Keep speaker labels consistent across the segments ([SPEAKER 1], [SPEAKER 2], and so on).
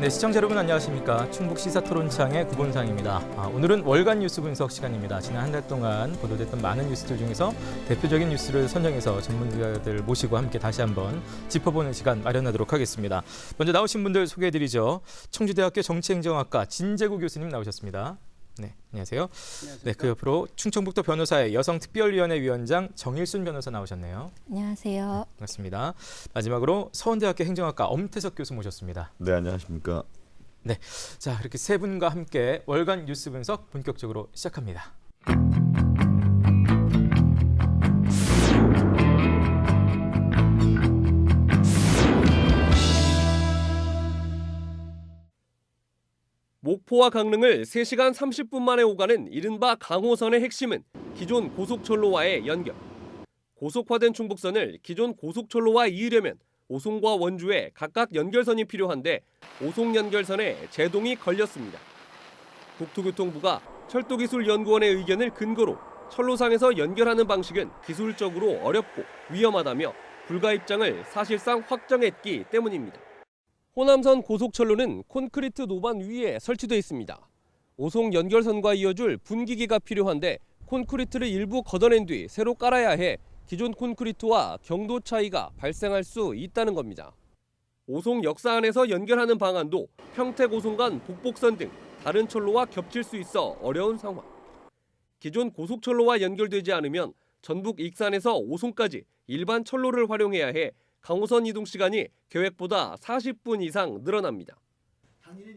[SPEAKER 1] 네, 시청자 여러분 안녕하십니까. 충북 시사토론창의 구본상입니다. 오늘은 월간 뉴스 분석 시간입니다. 지난 한 달 동안 보도됐던 많은 뉴스들 중에서 대표적인 뉴스를 선정해서 전문가들 모시고 함께 다시 한번 짚어보는 시간 마련하도록 하겠습니다. 먼저 나오신 분들 소개해드리죠. 청주대학교 정치행정학과 진재구 교수님 나오셨습니다. 네, 안녕하세요. 네, 그 옆으로 충청북도 변호사의 여성특별위원회 위원장 정일순 변호사 나오셨네요.
[SPEAKER 2] 안녕하세요.
[SPEAKER 1] 네, 반갑습니다. 마지막으로 서원대학교 행정학과 엄태석 교수 모셨습니다.
[SPEAKER 3] 네, 안녕하십니까.
[SPEAKER 1] 네, 자 이렇게 세 분과 함께 월간 뉴스 분석 본격적으로 시작합니다.
[SPEAKER 4] 목포와 강릉을 3시간 30분 만에 오가는 이른바 강호선의 핵심은 기존 고속철로와의 연결. 고속화된 충북선을 기존 고속철로와 이으려면 오송과 원주에 각각 연결선이 필요한데 오송연결선에 제동이 걸렸습니다. 국토교통부가 철도기술연구원의 의견을 근거로 철로상에서 연결하는 방식은 기술적으로 어렵고 위험하다며 불가 입장을 사실상 확정했기 때문입니다. 호남선 고속철로는 콘크리트 노반 위에 설치돼 있습니다. 오송 연결선과 이어줄 분기기가 필요한데 콘크리트를 일부 걷어낸 뒤 새로 깔아야 해 기존 콘크리트와 경도 차이가 발생할 수 있다는 겁니다. 오송 역사 안에서 연결하는 방안도 평택 오송 간 북복선 등 다른 철로와 겹칠 수 있어 어려운 상황. 기존 고속철로와 연결되지 않으면 전북 익산에서 오송까지 일반 철로를 활용해야 해 강호선 이동 시간이 계획보다 40분 이상 늘어납니다.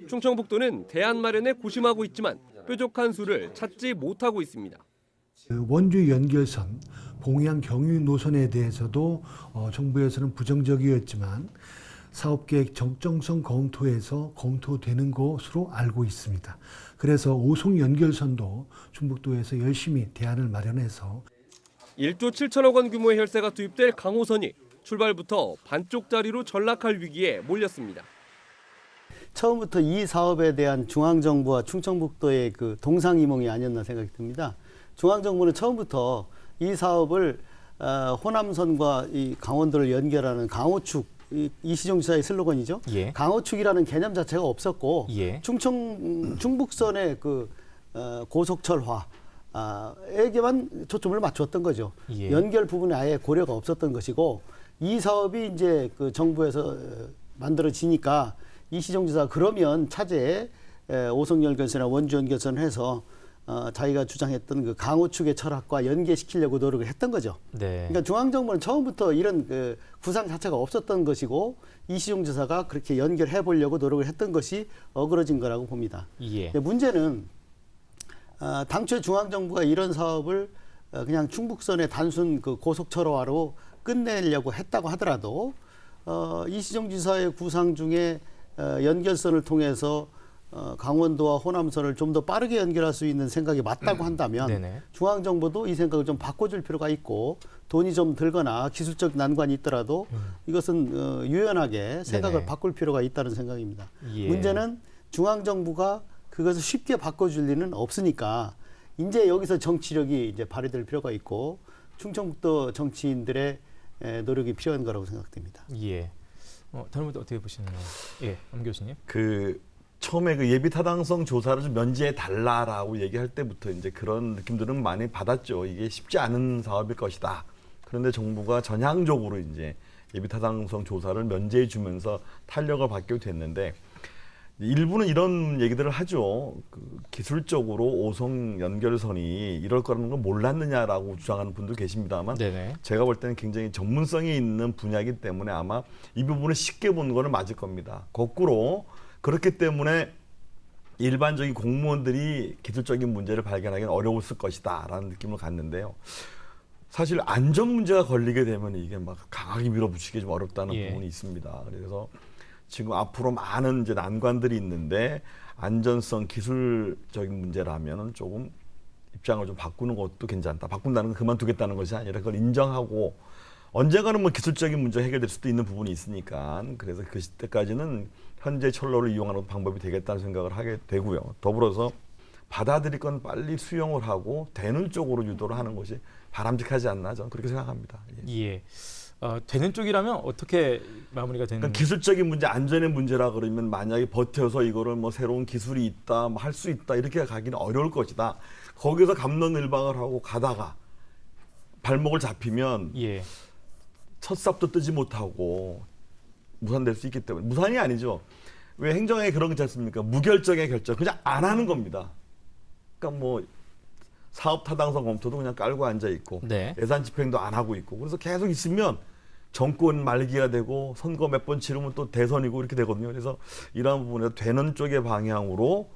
[SPEAKER 4] 충청북도는 대안 마련에 고심하고 있지만 뾰족한 수를 찾지 못하고 있습니다.
[SPEAKER 5] 원주 연결선, 봉양 경유 노선에 대해서도 정부에서는 부정적이었지만 사업계획 정정성 검토에서 검토되는 것으로 알고 있습니다. 그래서 오송 연결선도 충북도에서 열심히 대안을 마련해서
[SPEAKER 4] 1조 7천억 원 규모의 혈세가 투입될 강호선이 출발부터 반쪽짜리로 전락할 위기에 몰렸습니다.
[SPEAKER 6] 처음부터 이 사업에 대한 중앙정부와 충청북도의 그 동상이몽이 아니었나 생각이 듭니다. 중앙정부는 처음부터 이 사업을 호남선과 이 강원도를 연결하는 강호축, 이시정 지사의 슬로건이죠.
[SPEAKER 1] 예.
[SPEAKER 6] 강호축이라는 개념 자체가 없었고
[SPEAKER 1] 예.
[SPEAKER 6] 충북선의 그 고속철화 에게만 초점을 맞췄던 거죠.
[SPEAKER 1] 예.
[SPEAKER 6] 연결 부분에 아예 고려가 없었던 것이고 이 사업이 이제 그 정부에서 만들어지니까 이시정 지사 그러면 차제에 오송 연결선이나 원주 연결선을 해서 자기가 주장했던 그 강호축의 철학과 연계시키려고 노력을 했던 거죠.
[SPEAKER 1] 네.
[SPEAKER 6] 그러니까 중앙정부는 처음부터 이런 그 구상 자체가 없었던 것이고 이시정 지사가 그렇게 연결해 보려고 노력을 했던 것이 어그러진 거라고 봅니다.
[SPEAKER 1] 예.
[SPEAKER 6] 근데 문제는 당초에 중앙정부가 이런 사업을 그냥 충북선의 단순 그 고속철로화로 끝내려고 했다고 하더라도 이시정 지사의 구상 중에 연결선을 통해서 강원도와 호남선을 좀 더 빠르게 연결할 수 있는 생각이 맞다고 한다면
[SPEAKER 1] 네네.
[SPEAKER 6] 중앙정부도 이 생각을 좀 바꿔줄 필요가 있고 돈이 좀 들거나 기술적 난관이 있더라도 이것은 유연하게 생각을
[SPEAKER 1] 네네.
[SPEAKER 6] 바꿀 필요가 있다는 생각입니다.
[SPEAKER 1] 예.
[SPEAKER 6] 문제는 중앙정부가 그것을 쉽게 바꿔줄 리는 없으니까 이제 여기서 정치력이 이제 발휘될 필요가 있고 충청북도 정치인들의 노력이 필요한 거라고 생각됩니다.
[SPEAKER 1] 예. 다른 분들 어떻게 보시나요? 예, 엄 교수님.
[SPEAKER 3] 처음에 그 예비 타당성 조사를 좀 면제해 달라라고 얘기할 때부터 이제 그런 느낌들은 많이 받았죠. 이게 쉽지 않은 사업일 것이다. 그런데 정부가 전향적으로 이제 예비 타당성 조사를 면제해 주면서 탄력을 받게 됐는데 일부는 이런 얘기들을 하죠. 그 기술적으로 오송 연결선이 이럴 거라는 걸 몰랐느냐라고 주장하는 분도 계십니다만
[SPEAKER 1] 네네.
[SPEAKER 3] 제가 볼 때는 굉장히 전문성이 있는 분야이기 때문에 아마 이 부분을 쉽게 보는 거는 맞을 겁니다. 거꾸로 그렇기 때문에 일반적인 공무원들이 기술적인 문제를 발견하기는 어려웠을 것이다라는 느낌을 갖는데요. 사실 안전 문제가 걸리게 되면 이게 막 강하게 밀어붙이기 좀 어렵다는
[SPEAKER 1] 예.
[SPEAKER 3] 부분이 있습니다. 그래서 지금 앞으로 많은 이제 난관들이 있는데 안전성, 기술적인 문제라면은 조금 입장을 좀 바꾸는 것도 괜찮다. 바꾼다는 건 그만두겠다는 것이 아니라 그걸 인정하고 언젠가는 뭐 기술적인 문제 해결될 수도 있는 부분이 있으니까 그래서 그 시대까지는 현재 철로를 이용하는 방법이 되겠다는 생각을 하게 되고요. 더불어서 받아들일 건 빨리 수용을 하고 되는 쪽으로 유도를 하는 것이 바람직하지 않나 저는 그렇게 생각합니다.
[SPEAKER 1] 예. 되는 쪽이라면 어떻게 마무리가 되는?
[SPEAKER 3] 그러니까 기술적인 문제, 안전의 문제라 그러면 만약에 버텨서 이거를 뭐 새로운 기술이 있다, 뭐 할 수 있다 이렇게 가기는 어려울 것이다. 거기서 갑론을박을 하고 가다가 발목을 잡히면
[SPEAKER 1] 예.
[SPEAKER 3] 첫 삽도 뜨지 못하고 무산될 수 있기 때문에 무산이 아니죠. 왜 행정에 그런 거 있지 않습니까? 무결정의 결정 그냥 안 하는 겁니다. 그러니까 뭐 사업 타당성 검토도 그냥 깔고 앉아 있고
[SPEAKER 1] 네.
[SPEAKER 3] 예산 집행도 안 하고 있고 그래서 계속 있으면 정권 말기가 되고 선거 몇 번 치르면 또 대선이고 이렇게 되거든요. 그래서 이러한 부분에서 되는 쪽의 방향으로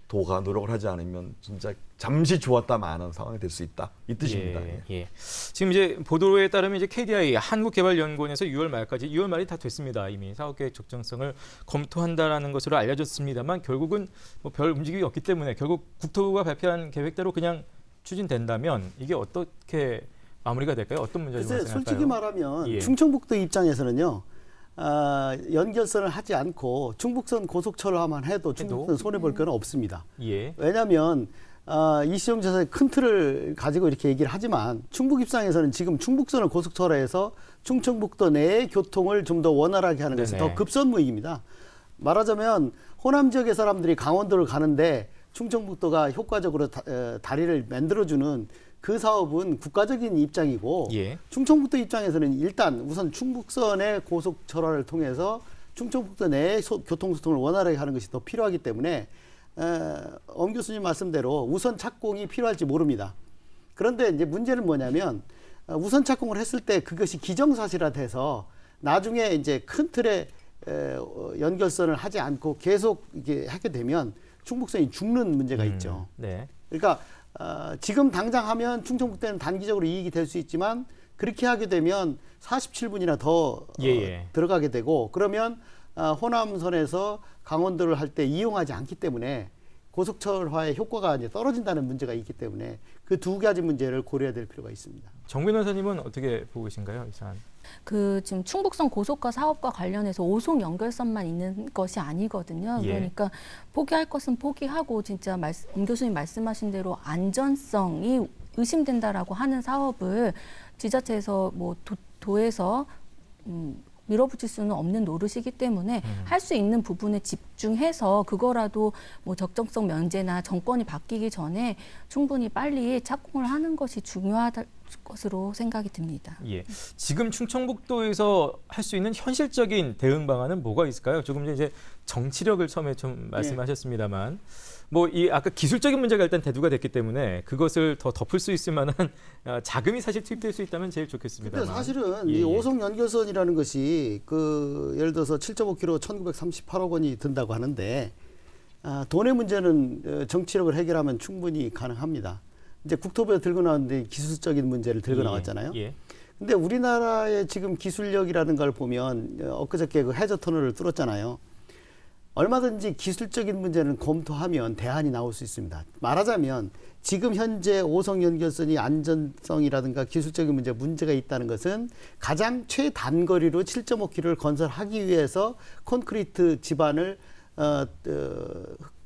[SPEAKER 3] 도가 노력을 하지 않으면 진짜 잠시 좋았다 마는 상황이 될 수 있다 이 뜻입니다.
[SPEAKER 1] 예, 예. 지금 이제 보도에 따르면 이제 KDI 한국개발연구원에서 6월 말까지 6월 말이 다 됐습니다. 이미 사업계획 적정성을 검토한다라는 것으로 알려졌습니다만 결국은 뭐 별 움직임이 없기 때문에 결국 국토부가 발표한 계획대로 그냥 추진된다면 이게 어떻게 마무리가 될까요? 어떤 문제가
[SPEAKER 6] 글쎄,
[SPEAKER 1] 발생할까요?
[SPEAKER 6] 솔직히 말하면
[SPEAKER 1] 예.
[SPEAKER 6] 충청북도 입장에서는요. 연결선을 하지 않고 충북선 고속철로만 해도 충북도는 손해볼 건 없습니다.
[SPEAKER 1] 예.
[SPEAKER 6] 왜냐하면 이시영 지사의 큰 틀을 가지고 이렇게 얘기를 하지만 충북 입장에서는 지금 충북선을 고속철로해서 충청북도 내의 교통을 좀 더 원활하게 하는 것이
[SPEAKER 1] 네네.
[SPEAKER 6] 더 급선무이기입니다. 말하자면 호남 지역의 사람들이 강원도를 가는데 충청북도가 효과적으로 다리를 만들어주는 그 사업은 국가적인 입장이고
[SPEAKER 1] 예.
[SPEAKER 6] 충청북도 입장에서는 일단 우선 충북선의 고속철로를 통해서 충청북도 내의 교통소통을 원활하게 하는 것이 더 필요하기 때문에 엄 교수님 말씀대로 우선 착공이 필요할지 모릅니다. 그런데 이제 문제는 뭐냐면 우선 착공을 했을 때 그것이 기정사실화 돼서 나중에 이제 큰 틀의 연결선을 하지 않고 계속 이게 하게 되면 충북선이 죽는 문제가 있죠.
[SPEAKER 1] 네.
[SPEAKER 6] 그러니까 지금 당장 하면 충청북도는 단기적으로 이익이 될 수 있지만 그렇게 하게 되면 47분이나 더
[SPEAKER 1] 예.
[SPEAKER 6] 들어가게 되고 그러면 호남선에서 강원도를 할 때 이용하지 않기 때문에 고속철화의 효과가 이제 떨어진다는 문제가 있기 때문에 그 두 가지 문제를 고려해야 될 필요가 있습니다.
[SPEAKER 1] 정 변호사님은 어떻게 보고 계신가요? 이 사안.
[SPEAKER 2] 지금 충북선 고속화 사업과 관련해서 오송 연결선만 있는 것이 아니거든요.
[SPEAKER 1] 예.
[SPEAKER 2] 그러니까 포기할 것은 포기하고 진짜 엄 교수님 말씀하신 대로 안전성이 의심된다라고 하는 사업을 지자체에서 뭐 도에서 밀어붙일 수는 없는 노릇이기 때문에 할 수 있는 부분에 집중해서 그거라도 뭐 적정성 면제나 정권이 바뀌기 전에 충분히 빨리 착공을 하는 것이 중요할 것으로 생각이 듭니다.
[SPEAKER 1] 예. 지금 충청북도에서 할 수 있는 현실적인 대응 방안은 뭐가 있을까요? 조금 전에 이제 정치력을 처음에 좀 말씀하셨습니다만 뭐 이 아까 기술적인 문제가 일단 대두가 됐기 때문에 그것을 더 덮을 수 있을 만한 자금이 사실 투입될 수 있다면 제일 좋겠습니다.
[SPEAKER 6] 근데 사실은 이 오송 연결선이라는 것이 예를 들어서 7.5km 1,938억 원이 든다고 하는데 돈의 문제는 정치력을 해결하면 충분히 가능합니다. 이제 국토부에 들고 나왔는데 기술적인 문제를 들고 나왔잖아요. 근데 우리나라의 지금 기술력이라는 걸 보면 엊그저께 그 해저 터널을 뚫었잖아요. 얼마든지 기술적인 문제는 검토하면 대안이 나올 수 있습니다. 말하자면 지금 현재 오송 연결선이 안전성이라든가 기술적인 문제가 있다는 것은 가장 최단거리로 7.5km를 건설하기 위해서 콘크리트 지반을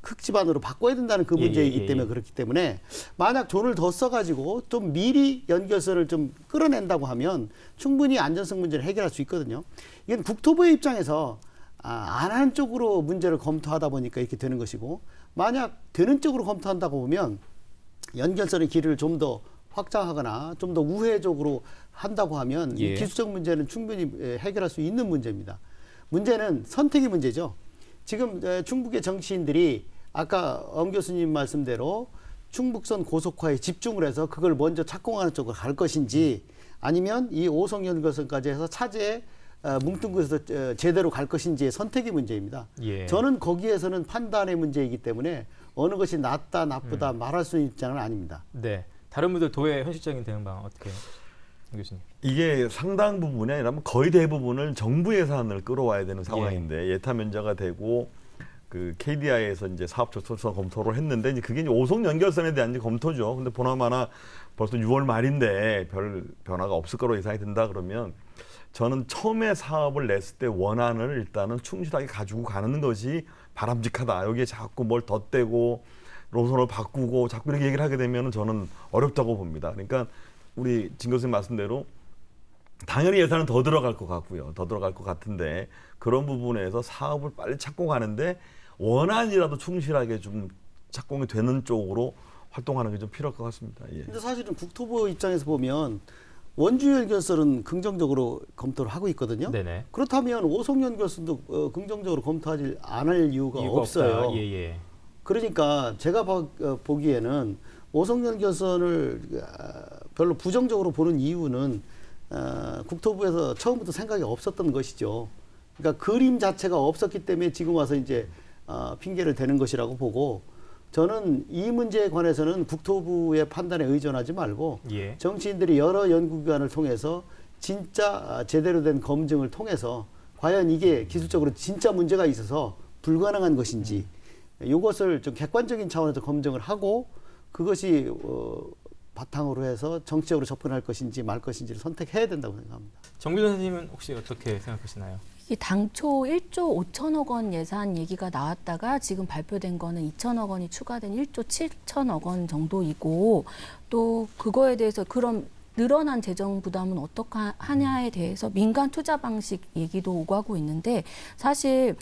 [SPEAKER 6] 흙지반으로 바꿔야 된다는 그 문제이기 때문에 그렇기 때문에 만약 돈을 더 써가지고 좀 미리 연결선을 좀 끌어낸다고 하면 충분히 안전성 문제를 해결할 수 있거든요. 이건 국토부의 입장에서 안 하는 쪽으로 문제를 검토하다 보니까 이렇게 되는 것이고 만약 되는 쪽으로 검토한다고 보면 연결선의 길이를 좀 더 확장하거나 좀 더 우회적으로 한다고 하면 이 기술적 문제는 충분히 해결할 수 있는 문제입니다. 문제는 선택의 문제죠. 지금 충북의 정치인들이 아까 엄 교수님 말씀대로 충북선 고속화에 집중을 해서 그걸 먼저 착공하는 쪽으로 갈 것인지 아니면 이 오송 연결선까지 해서 차제에 뭉뚱그려서 제대로 갈 것인지의 선택의 문제입니다. 저는 거기에서는 판단의 문제이기 때문에 어느 것이 낫다 나쁘다 말할 수 있는 입장은 아닙니다.
[SPEAKER 1] 네. 다른 분들 도의 현실적인 대응 방안 어떻게 교수님?
[SPEAKER 3] 이게 상당 부분이 아니라면 거의 대부분을 정부 예산을 끌어와야 되는 상황인데 예타 면제가 되고 그 KDI에서 이제 사업 적절성 검토를 했는데 이제 그게 이제 오송 연결선에 대한 이제 검토죠. 근데 보나마나 벌써 6월 말인데 별 변화가 없을 거로 예상이 된다 그러면 저는 처음에 사업을 냈을 때 원안을 일단은 충실하게 가지고 가는 것이 바람직하다. 여기에 자꾸 뭘 덧대고 노선을 바꾸고 자꾸 이렇게 얘기를 하게 되면 저는 어렵다고 봅니다. 그러니까 우리 진 교수님 말씀대로 당연히 예산은 더 들어갈 것 같고요. 더 들어갈 것 같은데 그런 부분에서 사업을 빨리 착공하는데 원안이라도 충실하게 좀 착공이 되는 쪽으로 활동하는 게 좀 필요할 것 같습니다. 예.
[SPEAKER 6] 근데 사실은 국토부 입장에서 보면 원주 연결선은 긍정적으로 검토를 하고 있거든요.
[SPEAKER 1] 네네.
[SPEAKER 6] 그렇다면 오송 연결선도 긍정적으로 검토하지 않을 이유가 없어요.
[SPEAKER 1] 없다. 예, 예.
[SPEAKER 6] 그러니까 제가 보기에는 오송 연결선을 별로 부정적으로 보는 이유는 국토부에서 처음부터 생각이 없었던 것이죠. 그러니까 그림 자체가 없었기 때문에 지금 와서 이제 핑계를 대는 것이라고 보고, 저는 이 문제에 관해서는 국토부의 판단에 의존하지 말고
[SPEAKER 1] 예.
[SPEAKER 6] 정치인들이 여러 연구기관을 통해서 진짜 제대로 된 검증을 통해서 과연 이게 기술적으로 진짜 문제가 있어서 불가능한 것인지 이것을 좀 객관적인 차원에서 검증을 하고 그것이 바탕으로 해서 정치적으로 접근할 것인지 말 것인지를 선택해야 된다고 생각합니다.
[SPEAKER 1] 정 변호사님은 혹시 어떻게 생각하시나요?
[SPEAKER 2] 이 당초 1조 5천억 원 예산 얘기가 나왔다가 지금 발표된 거는 2천억 원이 추가된 1조 7천억 원 정도이고, 또 그거에 대해서 그럼 늘어난 재정 부담은 어떻게 하냐에 대해서 민간 투자 방식 얘기도 오고 하고 있는데, 사실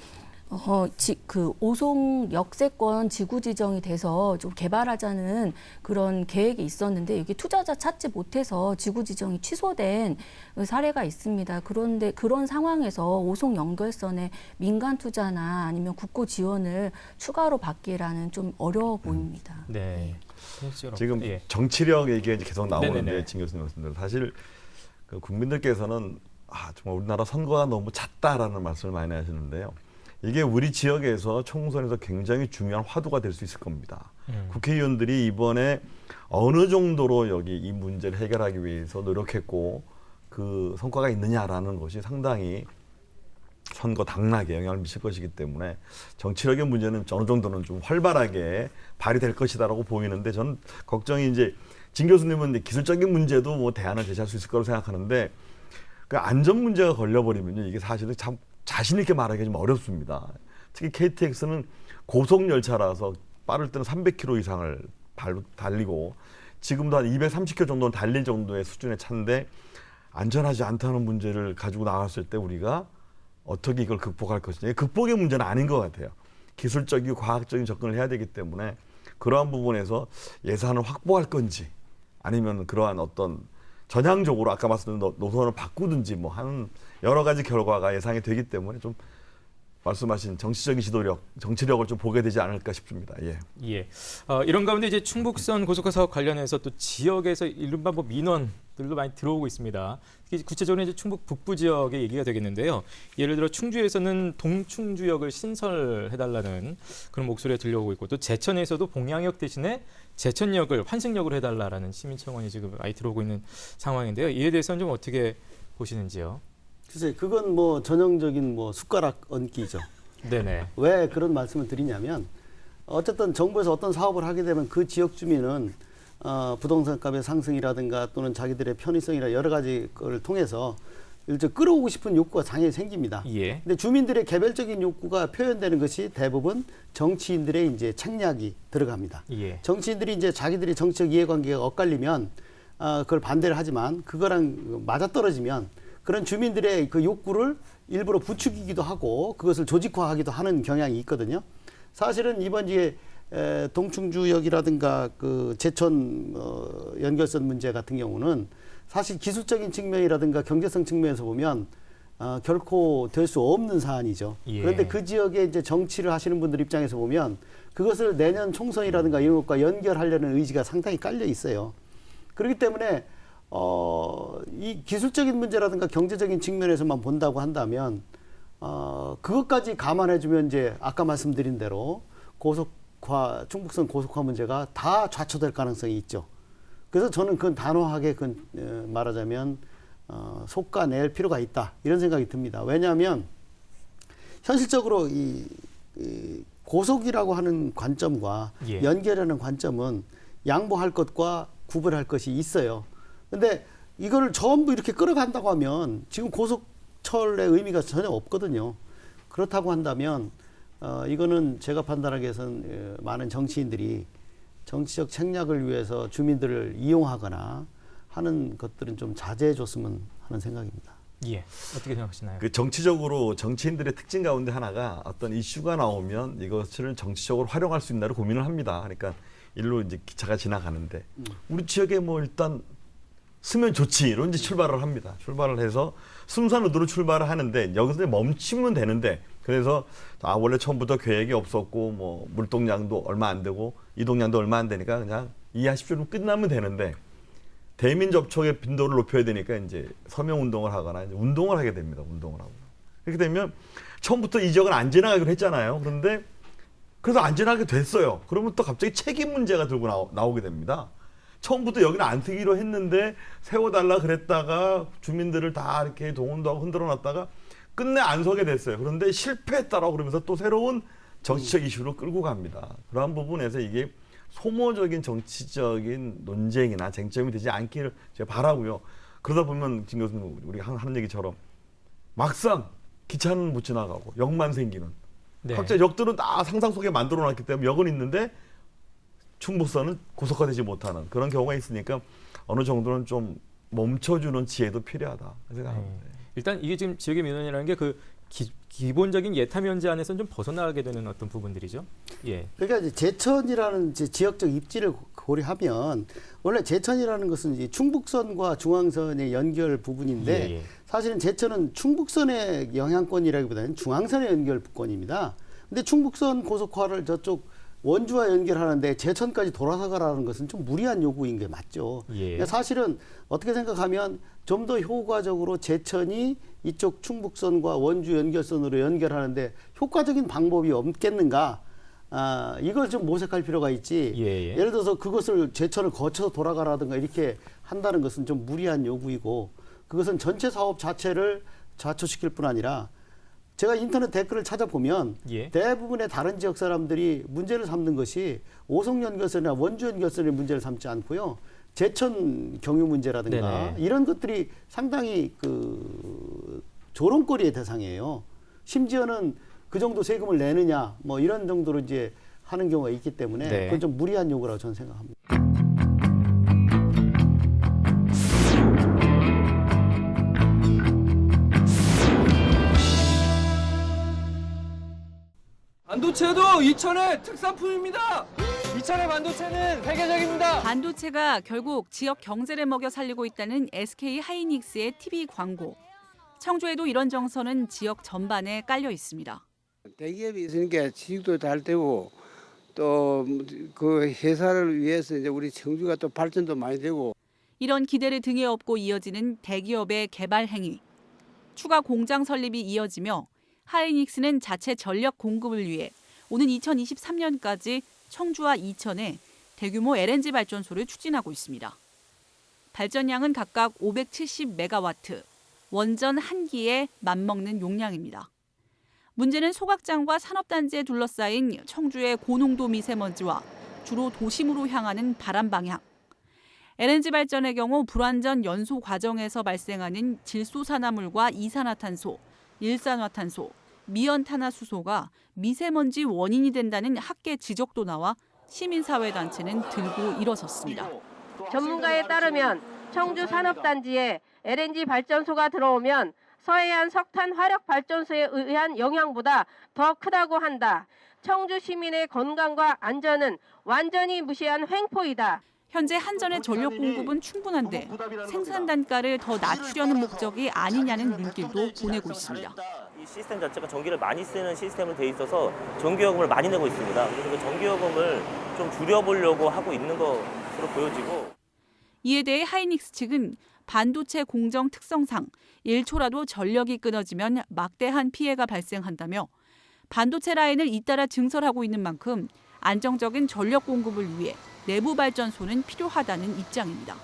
[SPEAKER 2] 그 오송 역세권 지구 지정이 돼서 좀 개발하자는 그런 계획이 있었는데 여기 투자자 찾지 못해서 지구 지정이 취소된 사례가 있습니다. 그런데 그런 상황에서 오송 연결선에 민간 투자나 아니면 국고 지원을 추가로 받기라는 좀 어려워 보입니다.
[SPEAKER 1] 네.
[SPEAKER 3] 지금
[SPEAKER 1] 예.
[SPEAKER 3] 정치력 얘기가 이제 계속 나오는데
[SPEAKER 1] 네네네.
[SPEAKER 3] 진 교수님 말씀대로 사실 그 국민들께서는 정말 우리나라 선거가 너무 잦다라는 말씀을 많이 하시는데요. 이게 우리 지역에서 총선에서 굉장히 중요한 화두가 될 수 있을 겁니다. 국회의원들이 이번에 어느 정도로 여기 이 문제를 해결하기 위해서 노력했고 그 성과가 있느냐라는 것이 상당히 선거 당락에 영향을 미칠 것이기 때문에 정치력의 문제는 어느 정도는 좀 활발하게 발휘될 것이다라고 보이는데, 저는 걱정이 이제 진 교수님은 이제 기술적인 문제도 뭐 대안을 제시할 수 있을 거라고 생각하는데, 그 안전 문제가 걸려버리면요, 이게 사실은 참 자신 있게 말하기 좀 어렵습니다. 특히 KTX는 고속 열차라서 빠를 때는 300km 이상을 달리고 지금도 한 230km 정도는 달릴 정도의 수준의 차인데 안전하지 않다는 문제를 가지고 나왔을 때 우리가 어떻게 이걸 극복할 것이냐. 극복의 문제는 아닌 것 같아요. 기술적이고 과학적인 접근을 해야 되기 때문에 그러한 부분에서 예산을 확보할 건지 아니면 그러한 어떤 전향적으로 아까 말씀드린 노선을 바꾸든지 뭐 하는 여러 가지 결과가 예상이 되기 때문에 좀 말씀하신 정치적인 정치력을 좀 보게 되지 않을까 싶습니다. 예.
[SPEAKER 1] 예. 이런 가운데 이제 충북선 고속화 사업 관련해서 또 지역에서 이른바 뭐 민원들도 많이 들어오고 있습니다. 특히 구체적으로 이제 충북 북부 지역의 얘기가 되겠는데요. 예를 들어 충주에서는 동충주역을 신설해달라는 그런 목소리가 들려오고 있고, 또 제천에서도 봉양역 대신에 제천역을 환승역으로 해달라라는 시민청원이 지금 많이 들어오고 있는 상황인데요. 이에 대해서는 좀 어떻게 보시는지요?
[SPEAKER 6] 글쎄, 그건 뭐 전형적인 뭐 숟가락 얹기죠.
[SPEAKER 1] 네네.
[SPEAKER 6] 왜 그런 말씀을 드리냐면, 어쨌든 정부에서 어떤 사업을 하게 되면 그 지역 주민은 부동산 값의 상승이라든가 또는 자기들의 편의성이나 여러 가지 걸 통해서 일찍 끌어오고 싶은 욕구가 당연히 생깁니다.
[SPEAKER 1] 예.
[SPEAKER 6] 근데 주민들의 개별적인 욕구가 표현되는 것이 대부분 정치인들의 이제 책략이 들어갑니다.
[SPEAKER 1] 예.
[SPEAKER 6] 정치인들이 이제 자기들이 정치적 이해관계가 엇갈리면 그걸 반대를 하지만 그거랑 맞아떨어지면 그런 주민들의 그 욕구를 일부러 부추기기도 하고 그것을 조직화하기도 하는 경향이 있거든요. 사실은 이번 이제 동충주역이라든가 그 제천 연결선 문제 같은 경우는 사실 기술적인 측면이라든가 경제성 측면에서 보면 결코 될 수 없는 사안이죠.
[SPEAKER 1] 예.
[SPEAKER 6] 그런데 그 지역에 이제 정치를 하시는 분들 입장에서 보면 그것을 내년 총선이라든가 이런 것과 연결하려는 의지가 상당히 깔려 있어요. 그렇기 때문에 이 기술적인 문제라든가 경제적인 측면에서만 본다고 한다면 그것까지 감안해주면 이제 아까 말씀드린 대로 충북선 고속화 문제가 다 좌초될 가능성이 있죠. 그래서 저는 그건 단호하게 말하자면 속가낼 필요가 있다 이런 생각이 듭니다. 왜냐하면 현실적으로 이 고속이라고 하는 관점과
[SPEAKER 1] 예.
[SPEAKER 6] 연결하는 관점은 양보할 것과 구별할 것이 있어요. 근데 이거를 전부 이렇게 끌어간다고 하면 지금 고속철의 의미가 전혀 없거든요. 그렇다고 한다면 이거는 제가 판단하기에는 많은 정치인들이 정치적 책략을 위해서 주민들을 이용하거나 하는 것들은 좀 자제해 줬으면 하는 생각입니다.
[SPEAKER 1] 예. 어떻게 생각하시나요?
[SPEAKER 3] 그 정치적으로 정치인들의 특징 가운데 하나가 어떤 이슈가 나오면 이것을 정치적으로 활용할 수 있나를 고민을 합니다. 그러니까 일로 이제 기차가 지나가는데 우리 지역에 뭐 일단 쓰면 좋지로 이제 출발을 합니다. 출발을 해서 순수한 의도로 출발을 하는데 여기서 멈추면 되는데 그래서 원래 처음부터 계획이 없었고 뭐 물동량도 얼마 안 되고 이동량도 얼마 안 되니까 그냥 이해하십시오. 끝나면 되는데 대민 접촉의 빈도를 높여야 되니까 이제 서명 운동을 하거나 이제 운동을 하게 됩니다. 운동을 하고 그렇게 되면 처음부터 이 지역은 안 지나가기로 했잖아요. 그런데 그래서 안 지나게 됐어요. 그러면 또 갑자기 책임 문제가 들고 나오게 됩니다. 처음부터 여기는 안 쓰기로 했는데 세워달라 그랬다가 주민들을 다 이렇게 동원도 하고 흔들어 놨다가 끝내 안 서게 됐어요. 그런데 실패했다라고 그러면서 또 새로운 정치적 이슈로 끌고 갑니다. 그러한 부분에서 이게 소모적인 정치적인 논쟁이나 쟁점이 되지 않기를 제가 바라고요. 그러다 보면 김 교수님 우리가 하는 얘기처럼 막상 기차는 못 지나가고 역만 생기는
[SPEAKER 1] 네.
[SPEAKER 3] 각자 역들은 다 상상 속에 만들어 놨기 때문에 역은 있는데 충북선은 고속화되지 못하는 그런 경우가 있으니까 어느 정도는 좀 멈춰주는 지혜도 필요하다 생각합니다.
[SPEAKER 1] 일단 이게 지금 지역의 민원이라는 게 그 기본적인 예타 면제 안에서는 좀 벗어나게 되는 어떤 부분들이죠. 예.
[SPEAKER 6] 그러니까 이제 제천이라는 이제 지역적 입지를 고려하면 원래 제천이라는 것은 이제 충북선과 중앙선의 연결 부분인데
[SPEAKER 1] 예.
[SPEAKER 6] 사실은 제천은 충북선의 영향권이라기보다는 중앙선의 연결권입니다. 근데 충북선 고속화를 저쪽 원주와 연결하는데 제천까지 돌아서 가라는 것은 좀 무리한 요구인 게 맞죠.
[SPEAKER 1] 예.
[SPEAKER 6] 그러니까 사실은 어떻게 생각하면 좀 더 효과적으로 제천이 이쪽 충북선과 원주 연결선으로 연결하는데 효과적인 방법이 없겠는가? 이걸 좀 모색할 필요가 있지.
[SPEAKER 1] 예.
[SPEAKER 6] 예를 들어서 그것을 제천을 거쳐서 돌아가라든가 이렇게 한다는 것은 좀 무리한 요구이고 그것은 전체 사업 자체를 좌초시킬 뿐 아니라 제가 인터넷 댓글을 찾아보면
[SPEAKER 1] 예.
[SPEAKER 6] 대부분의 다른 지역 사람들이 문제를 삼는 것이 오송 연결선이나 원주 연결선의 문제를 삼지 않고요. 제천 경유 문제라든가
[SPEAKER 1] 네네.
[SPEAKER 6] 이런 것들이 상당히 그 조롱거리의 대상이에요. 심지어는 그 정도 세금을 내느냐 뭐 이런 정도로 이제 하는 경우가 있기 때문에
[SPEAKER 1] 네.
[SPEAKER 6] 그건 좀 무리한 요구라고 저는 생각합니다.
[SPEAKER 4] 반도체도 이천의 특산품입니다. 이천의 반도체는 세계적입니다.
[SPEAKER 7] 반도체가 결국 지역 경제를 먹여 살리고 있다는 SK 하이닉스의 TV 광고. 청주에도 이런 정서는 지역 전반에 깔려 있습니다.
[SPEAKER 8] 대기업이 있으니까 취직도 잘 되고 또 그 회사를 위해서 이제 우리 청주가 또 발전도 많이 되고
[SPEAKER 7] 이런 기대를 등에 업고 이어지는 대기업의 개발 행위. 추가 공장 설립이 이어지며 하이닉스는 자체 전력 공급을 위해 오는 2023년까지 청주와 이천에 대규모 LNG 발전소를 추진하고 있습니다. 발전량은 각각 570메가와트, 원전 한 기에 맞먹는 용량입니다. 문제는 소각장과 산업단지에 둘러싸인 청주의 고농도 미세먼지와 주로 도심으로 향하는 바람 방향. LNG 발전의 경우 불완전 연소 과정에서 발생하는 질소산화물과 이산화탄소, 일산화탄소, 미연탄화수소가 미세먼지 원인이 된다는 학계 지적도 나와 시민사회단체는 들고 일어섰습니다.
[SPEAKER 9] 전문가에 따르면 청주 산업단지에 LNG 발전소가 들어오면 서해안 석탄 화력 발전소에 의한 영향보다 더 크다고 한다. 청주 시민의 건강과 안전은 완전히 무시한 횡포이다.
[SPEAKER 7] 현재 한전의 전력 공급은 충분한데 생산 단가를 더 낮추려는 목적이 아니냐는 눈길도 보내고 있습니다.
[SPEAKER 10] 이 시스템 자체가 전기를 많이 쓰는 시스템으로 돼 있어서 전기요금을 많이 내고 있습니다. 그래서 그 전기요금을 좀 줄여보려고 하고 있는 것으로 보여지고.
[SPEAKER 7] 이에 대해 하이닉스 측은 반도체 공정 특성상 1초라도 전력이 끊어지면 막대한 피해가 발생한다며 반도체 라인을 잇따라 증설하고 있는 만큼 안정적인 전력 공급을 위해 내부 발전소는 필요하다는 입장입니다.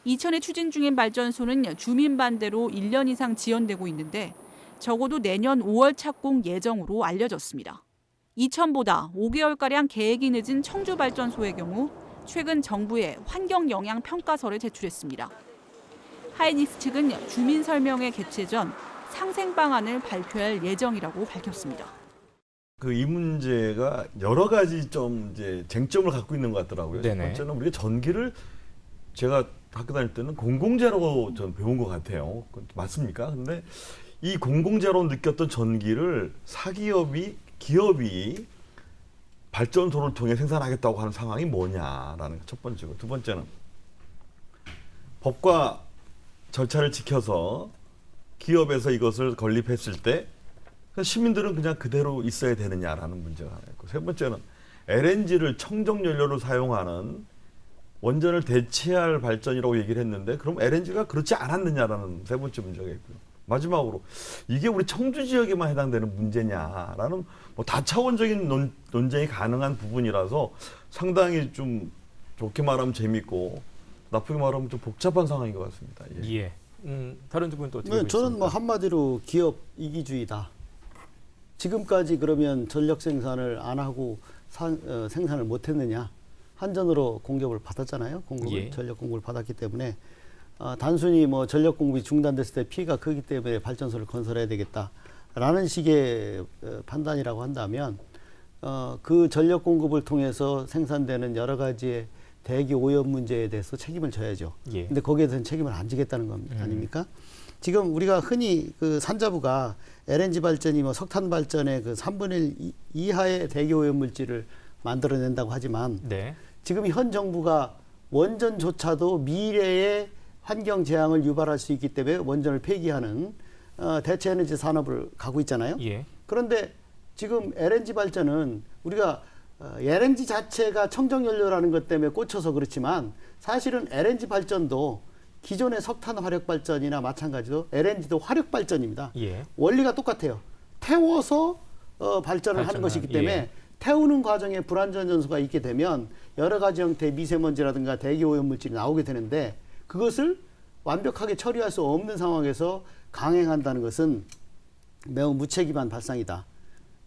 [SPEAKER 7] 이천에 추진 중인 발전소는 주민 반대로 1년 이상 지연되고 있는데 적어도 내년 5월 착공 예정으로 알려졌습니다. 이천보다 5개월가량 계획이 늦은 청주 발전소의 경우 최근 정부에 환경 영향 평가서를 제출했습니다. 하이닉스 측은 주민 설명회 개최 전 상생 방안을 발표할 예정이라고 밝혔습니다.
[SPEAKER 3] 이 문제가 여러 가지 좀 이제 쟁점을 갖고 있는 것 같더라고요. 첫
[SPEAKER 1] 네네.
[SPEAKER 3] 번째는 우리가 전기를 제가 학교 다닐 때는 공공재라고 전 배운 것 같아요. 맞습니까? 근데 이 공공재로 느꼈던 전기를 기업이 발전소를 통해 생산하겠다고 하는 상황이 뭐냐라는 게 첫 번째고, 두 번째는 법과 절차를 지켜서 기업에서 이것을 건립했을 때 시민들은 그냥 그대로 있어야 되느냐라는 문제가 하나 있고, 세 번째는 LNG를 청정연료로 사용하는 원전을 대체할 발전이라고 얘기를 했는데, 그럼 LNG가 그렇지 않았느냐라는 세 번째 문제가 있고요. 마지막으로 이게 우리 청주 지역에만 해당되는 문제냐라는 뭐 다차원적인 논쟁이 가능한 부분이라서 상당히 좀 좋게 말하면 재밌고 나쁘게 말하면 좀 복잡한 상황인 것 같습니다. 예.
[SPEAKER 1] 예. 다른 두 분은 또 어떻게
[SPEAKER 6] 네,
[SPEAKER 1] 보십니까?
[SPEAKER 6] 저는 뭐 한마디로 기업 이기주의다. 지금까지 그러면 전력 생산을 안 하고 생산을 못 했느냐. 한전으로 공급을 받았잖아요.
[SPEAKER 1] 예.
[SPEAKER 6] 전력 공급을 받았기 때문에 단순히 뭐 전력 공급이 중단됐을 때 피해가 크기 때문에 발전소를 건설해야 되겠다라는 식의 판단이라고 한다면 그 전력 공급을 통해서 생산되는 여러 가지의 대기 오염 문제에 대해서 책임을 져야죠.
[SPEAKER 1] 예.
[SPEAKER 6] 근데 거기에 대해서는 책임을 안 지겠다는 겁니다. 아닙니까? 지금 우리가 흔히 그 산자부가 LNG 발전이 뭐 석탄 발전의 그 3분의 1 이하의 대기 오염 물질을 만들어낸다고 하지만
[SPEAKER 1] 네.
[SPEAKER 6] 지금 현 정부가 원전조차도 미래의 환경 재앙을 유발할 수 있기 때문에 원전을 폐기하는 대체 에너지 산업을 가고 있잖아요.
[SPEAKER 1] 예.
[SPEAKER 6] 그런데 지금 LNG 발전은 우리가 LNG 자체가 청정연료라는 것 때문에 꽂혀서 그렇지만 사실은 LNG 발전도 기존의 석탄 화력 발전이나 마찬가지로 LNG도 화력 발전입니다.
[SPEAKER 1] 예.
[SPEAKER 6] 원리가 똑같아요. 태워서 발전을 하는 것이기 때문에
[SPEAKER 1] 예.
[SPEAKER 6] 태우는 과정에 불안전 연소가 있게 되면 여러 가지 형태의 미세먼지라든가 대기 오염 물질이 나오게 되는데 그것을 완벽하게 처리할 수 없는 상황에서 강행한다는 것은 매우 무책임한 발상이다.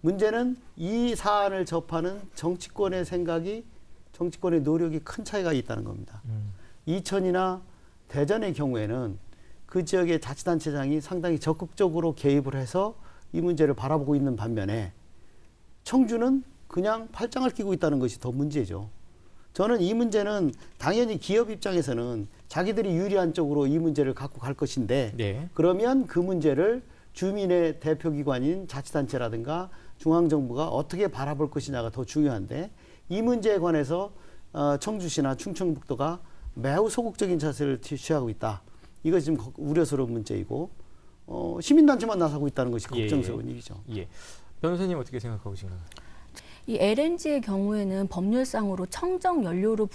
[SPEAKER 6] 문제는 이 사안을 접하는 정치권의 생각이, 정치권의 노력이 큰 차이가 있다는 겁니다. 이천이나 대전의 경우에는 그 지역의 자치단체장이 상당히 적극적으로 개입을 해서 이 문제를 바라보고 있는 반면에 청주는 그냥 팔짱을 끼고 있다는 것이 더 문제죠. 저는 이 문제는 당연히 기업 입장에서는 자기들이 유리한 쪽으로 이 문제를 갖고 갈 것인데
[SPEAKER 1] 네.
[SPEAKER 6] 그러면 그 문제를 주민의 대표기관인 자치단체라든가 중앙정부가 어떻게 바라볼 것이냐가 더 중요한데 이 문제에 관해서 청주시나 충청북도가 매우 소극적인 자세를 취하고 있다. 이것이 지금 우려스러운 문제이고 시민단체만 나서고 있다는 것이 걱정스러운 일이죠.
[SPEAKER 1] 예. 변호사님 어떻게 생각하고 계신가요?
[SPEAKER 2] 이 LNG의 경우에는 법률상으로 청정 연료로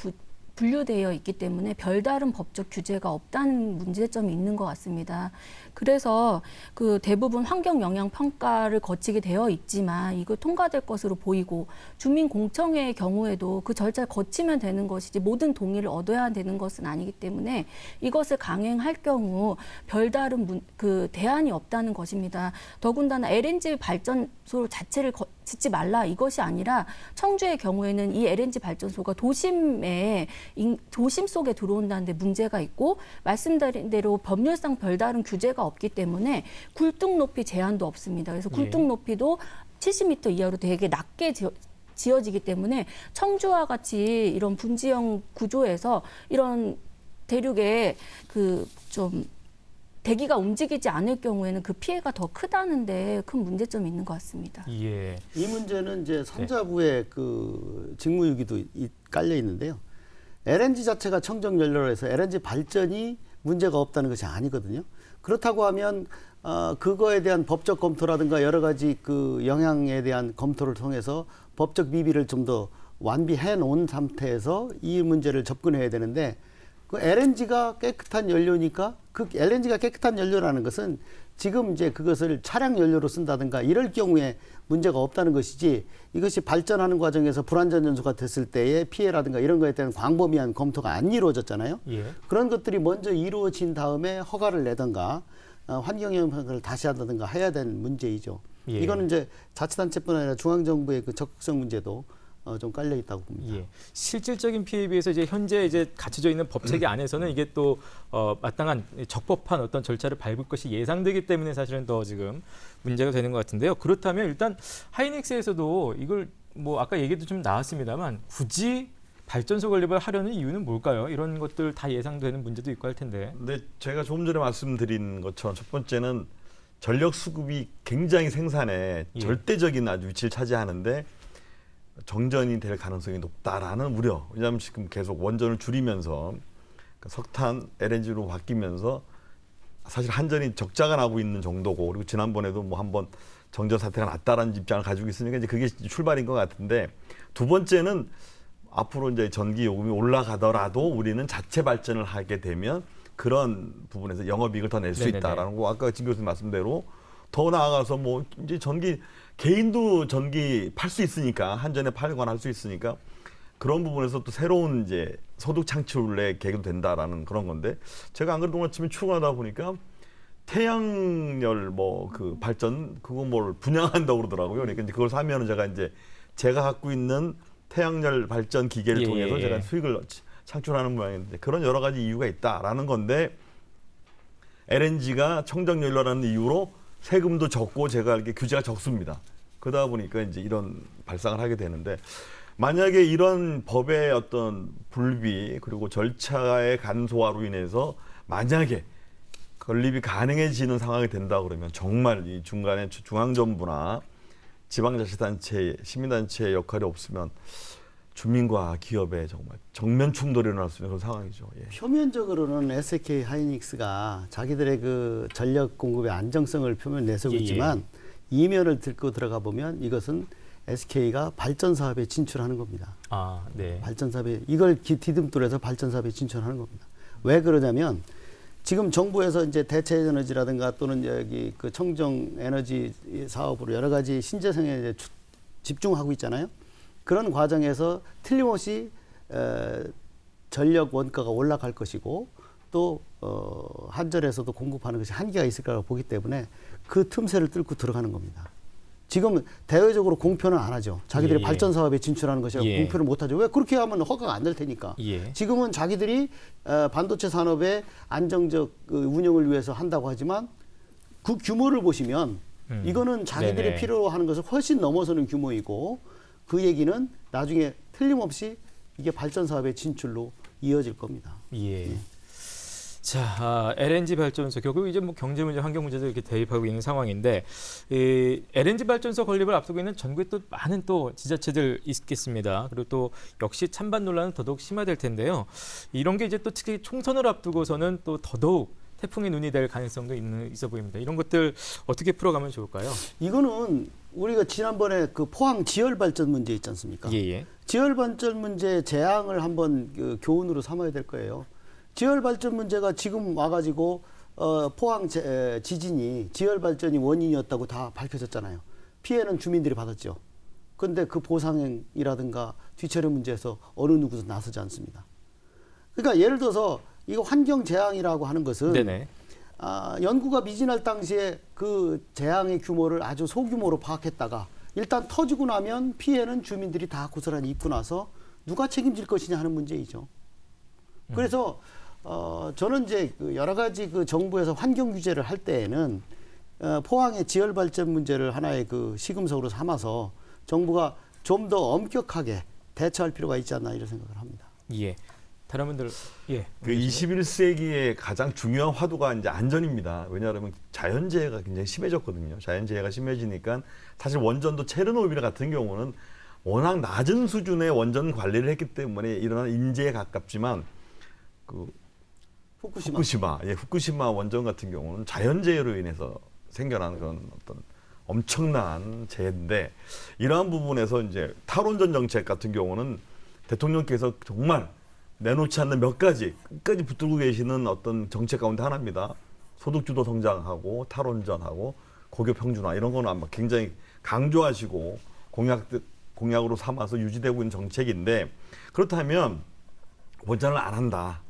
[SPEAKER 2] 분류되어 있기 때문에 별다른 법적 규제가 없다는 문제점이 있는 것 같습니다. 그래서 그 대부분 환경 영향 평가를 거치게 되어 있지만 이거 통과될 것으로 보이고 주민 공청회의 경우에도 그 절차를 거치면 되는 것이지 모든 동의를 얻어야 되는 것은 아니기 때문에 이것을 강행할 경우 별다른 그 대안이 없다는 것입니다. 더군다나 LNG 발전소 자체를 짓지 말라 이것이 아니라 청주의 경우에는 이 LNG 발전소가 도심 속에 들어온다는 데 문제가 있고 말씀드린 대로 법률상 별다른 규제가 없기 때문에 굴뚝 높이 제한도 없습니다. 그래서 굴뚝 높이도 70m 이하로 되게 낮게 지어지기 때문에 청주와 같이 이런 분지형 구조에서 이런 대륙에 그 좀 대기가 움직이지 않을 경우에는 그 피해가 더 크다는데 큰 문제점이 있는 것 같습니다.
[SPEAKER 1] 예.
[SPEAKER 6] 이 문제는 이제 산자부의 그 직무유기도 깔려 있는데요. LNG 자체가 청정연료로 해서 LNG 발전이 문제가 없다는 것이 아니거든요. 그렇다고 하면 그거에 대한 법적 검토라든가 여러 가지 그 영향에 대한 검토를 통해서 법적 미비를 좀 더 완비해 놓은 상태에서 이 문제를 접근해야 되는데 그 LNG가 깨끗한 연료니까 그 LNG가 깨끗한 연료라는 것은 지금 이제 그것을 차량 연료로 쓴다든가 이럴 경우에 문제가 없다는 것이지 이것이 발전하는 과정에서 불안전 연소가 됐을 때의 피해라든가 이런 거에 대한 광범위한 검토가 안 이루어졌잖아요.
[SPEAKER 1] 예.
[SPEAKER 6] 그런 것들이 먼저 이루어진 다음에 허가를 내던가 환경영향 평가를 다시 한다든가 해야 되는 문제이죠.
[SPEAKER 1] 예.
[SPEAKER 6] 이거는 이제 자치단체뿐 아니라 중앙정부의 그 적극성 문제도 좀 깔려 있다고 봅니다.
[SPEAKER 1] 예. 실질적인 피해에 비해서 이제 현재 이제 갖춰져 있는 법 체계 안에서는 이게 또 마땅한 적법한 어떤 절차를 밟을 것이 예상되기 때문에 사실은 더 지금 문제가 되는 것 같은데요. 그렇다면 일단 하이닉스에서도 이걸 뭐 아까 얘기도 좀 나왔습니다만 굳이 발전소 건립을 하려는 이유는 뭘까요? 이런 것들 다 예상되는 문제도 있고 할 텐데.
[SPEAKER 3] 근데 제가 조금 전에 말씀드린 것처럼 첫 번째는 전력 수급이 굉장히 생산에
[SPEAKER 1] 예.
[SPEAKER 3] 절대적인 아주 위치를 차지하는데 정전이 될 가능성이 높다라는 우려. 왜냐하면 지금 계속 원전을 줄이면서 석탄, LNG로 바뀌면서 사실 한전이 적자가 나고 있는 정도고, 그리고 지난번에도 뭐 한번 정전 사태가 났다라는 입장을 가지고 있으니까 이제 그게 출발인 것 같은데, 두 번째는 앞으로 이제 전기 요금이 올라가더라도 우리는 자체 발전을 하게 되면 그런 부분에서 영업이익을 더 낼 수
[SPEAKER 1] 네네네.
[SPEAKER 3] 있다라는 거, 아까 진 교수님 말씀대로 더 나아가서 뭐 이제 개인도 전기 팔 수 있으니까, 한전에 팔거나 할 수 있으니까 그런 부분에서 또 새로운 이제 소득 창출의 계기도 된다라는 그런 건데, 제가 안 그래도 아침에 출근하다 보니까 태양열 뭐 그 발전 그거 뭘 분양한다고 그러더라고요. 그러니까 이제 그걸 사면은 제가 갖고 있는 태양열 발전 기계를
[SPEAKER 1] 예,
[SPEAKER 3] 통해서
[SPEAKER 1] 예,
[SPEAKER 3] 제가
[SPEAKER 1] 예.
[SPEAKER 3] 수익을 창출하는 모양인데, 그런 여러 가지 이유가 있다라는 건데, LNG가 청정연료라는 이유로 세금도 적고 제가 이렇게 규제가 적습니다. 그러다 보니까 이제 이런 발상을 하게 되는데, 만약에 이런 법의 어떤 불비 그리고 절차의 간소화로 인해서 만약에 건립이 가능해지는 상황이 된다 그러면 정말 이 중간에 중앙정부나 지방자치단체, 시민단체의 역할이 없으면 주민과 기업의 정말 정면 충돌이 일어날 수 있는 그런 상황이죠. 예.
[SPEAKER 6] 표면적으로는 SK 하이닉스가 자기들의 그 전력 공급의 안정성을 표면 내세우고
[SPEAKER 1] 예, 예.
[SPEAKER 6] 있지만, 이면을 들고 들어가 보면 이것은 SK가 발전 사업에 진출하는 겁니다.
[SPEAKER 1] 아, 네.
[SPEAKER 6] 발전 사업에 이걸 디딤돌에서 발전 사업에 진출하는 겁니다. 왜 그러냐면 지금 정부에서 이제 대체 에너지라든가 또는 여기 그 청정 에너지 사업으로 여러 가지 신재생에 집중하고 있잖아요. 그런 과정에서 틀림없이 전력 원가가 올라갈 것이고, 또 한전에서도 공급하는 것이 한계가 있을 거라고 보기 때문에 그 틈새를 뚫고 들어가는 겁니다. 지금 대외적으로 공표는 안 하죠. 자기들이
[SPEAKER 1] 예.
[SPEAKER 6] 발전 사업에 진출하는 것이라고
[SPEAKER 1] 예.
[SPEAKER 6] 공표를 못 하죠. 왜? 그렇게 하면 허가가 안 될 테니까.
[SPEAKER 1] 예.
[SPEAKER 6] 지금은 자기들이 반도체 산업의 안정적 운영을 위해서 한다고 하지만 그 규모를 보시면 이거는 자기들이
[SPEAKER 1] 네네.
[SPEAKER 6] 필요로 하는 것을 훨씬 넘어서는 규모이고, 그 얘기는 나중에 틀림없이 이게 발전 사업의 진출로 이어질 겁니다.
[SPEAKER 1] 예. 자, LNG 발전소 결국 이제 뭐 경제 문제, 환경 문제도 이렇게 대입하고 있는 상황인데, 이 LNG 발전소 건립을 앞두고 있는 전국에 또 많은 또 지자체들 있겠습니다. 그리고 또 역시 찬반 논란은 더더욱 심화될 텐데요. 이런 게 이제 또 특히 총선을 앞두고서는 또 더더욱 태풍의 눈이 될 가능성도 있어 보입니다. 이런 것들 어떻게 풀어가면 좋을까요?
[SPEAKER 6] 이거는 우리가 지난번에 그 포항 지열 발전 문제 있지 않습니까?
[SPEAKER 1] 예.
[SPEAKER 6] 지열 발전 문제 재앙을 한번 그 교훈으로 삼아야 될 거예요. 지열 발전 문제가 지금 와가지고 포항 지진이 지열 발전이 원인이었다고 다 밝혀졌잖아요. 피해는 주민들이 받았죠. 그런데 그 보상이라든가 뒤처리 문제에서 어느 누구도 나서지 않습니다. 그러니까 예를 들어서 이거 환경 재앙이라고 하는 것은
[SPEAKER 1] 네네.
[SPEAKER 6] 연구가 미진할 당시에 그 재앙의 규모를 아주 소규모로 파악했다가 일단 터지고 나면 피해는 주민들이 다 고스란히 입고 나서 누가 책임질 것이냐 하는 문제이죠. 그래서 저는 이제 그 여러 가지 그 정부에서 환경 규제를 할 때에는 포항의 지열 발전 문제를 하나의 그 시금석으로 삼아서 정부가 좀 더 엄격하게 대처할 필요가 있지 않나 이런 생각을 합니다.
[SPEAKER 1] 예. 다른 분들 예.
[SPEAKER 3] 그 21세기의 가장 중요한 화두가 이제 안전입니다. 왜냐하면 자연재해가 굉장히 심해졌거든요. 자연재해가 심해지니까 사실 원전도 체르노빌 같은 경우는 워낙 낮은 수준의 원전 관리를 했기 때문에 일어난 인재에 가깝지만 그 후쿠시마 원전 같은 경우는 자연재해로 인해서 생겨난 그런 어떤 엄청난 재해인데, 이러한 부분에서 이제 탈원전 정책 같은 경우는 대통령께서 정말 내놓지 않는 몇 가지 끝까지 붙들고 계시는 어떤 정책 가운데 하나입니다. 소득주도 성장하고 탈원전하고 고교 평준화, 이런 거는 아마 굉장히 강조하시고 공약으로 삼아서 유지되고 있는 정책인데, 그렇다면 원전을 안 한다,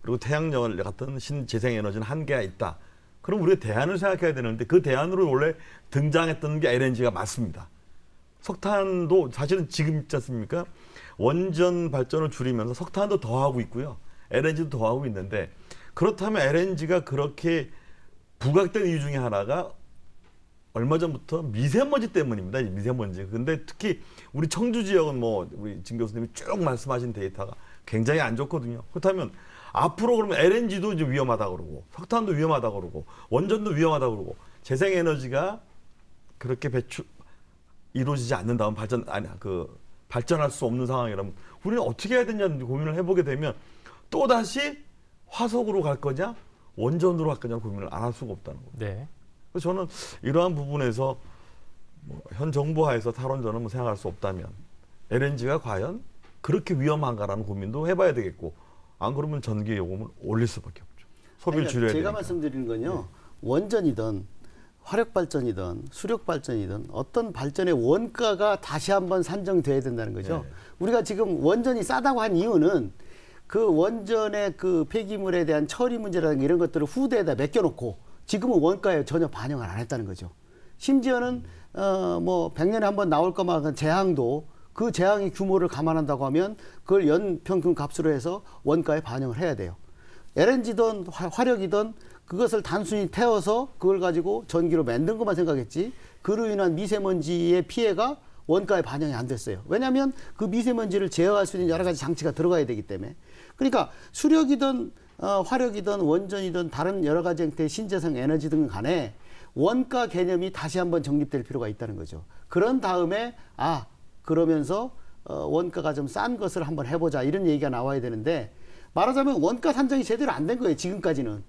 [SPEAKER 3] 그리고 태양열 같은 신재생에너지는 한계가 있다, 그럼 우리가 대안을 생각해야 되는데, 그 대안으로 원래 등장했던 게 LNG가 맞습니다. 석탄도 사실은 지금 있지 않습니까? 원전 발전을 줄이면서 석탄도 더하고 있고요. LNG도 더하고 있는데, 그렇다면 LNG가 그렇게 부각된 이유 중에 하나가 얼마 전부터 미세먼지 때문입니다. 이 미세먼지. 근데 특히 우리 청주 지역은 뭐 우리 진 교수님이 쭉 말씀하신 데이터가 굉장히 안 좋거든요. 그렇다면 앞으로 그러면 LNG도 이제 위험하다 그러고 석탄도 위험하다 그러고 원전도 위험하다 그러고 재생에너지가 그렇게 이루어지지 않는다면 발전할 수 없는 상황이라면 우리는 어떻게 해야 되냐 고민을 해보게 되면 또 다시 화석으로 갈 거냐 원전으로 갈 거냐 고민을 안 할 수가 없다는 겁니다.
[SPEAKER 1] 네.
[SPEAKER 3] 그래서 저는 이러한 부분에서 현 정부 하에서 탈원전은 생각할 수 없다면 LNG가 과연 그렇게 위험한가라는 고민도 해봐야 되겠고 안 그러면 전기 요금을 올릴 수밖에 없죠. 소비를 줄여야 되니까.
[SPEAKER 6] 제가 말씀드리는 건요. 원전이든 화력발전이든 수력발전이든 어떤 발전의 원가가 다시 한번 산정돼야 된다는 거죠.
[SPEAKER 3] 네.
[SPEAKER 6] 우리가 지금 원전이 싸다고 한 이유는 그 원전의 그 폐기물에 대한 처리 문제라든가 이런 것들을 후대에다 맡겨놓고 지금은 원가에 전혀 반영을 안 했다는 거죠. 심지어는 뭐 100년에 한 번 나올 것만 재앙도 그 재앙의 규모를 감안한다고 하면 그걸 연평균 값으로 해서 원가에 반영을 해야 돼요. LNG든 화력이든 그것을 단순히 태워서 그걸 가지고 전기로 만든 것만 생각했지 그로 인한 미세먼지의 피해가 원가에 반영이 안 됐어요. 왜냐하면 그 미세먼지를 제어할 수 있는 여러 가지 장치가 들어가야 되기 때문에. 그러니까 수력이든 화력이든 원전이든 다른 여러 가지 형태의 신재생 에너지 등 간에 원가 개념이 다시 한번 정립될 필요가 있다는 거죠. 그런 다음에 그러면서 원가가 좀 싼 것을 한번 해보자 이런 얘기가 나와야 되는데 말하자면 원가 산정이 제대로 안 된 거예요. 지금까지는.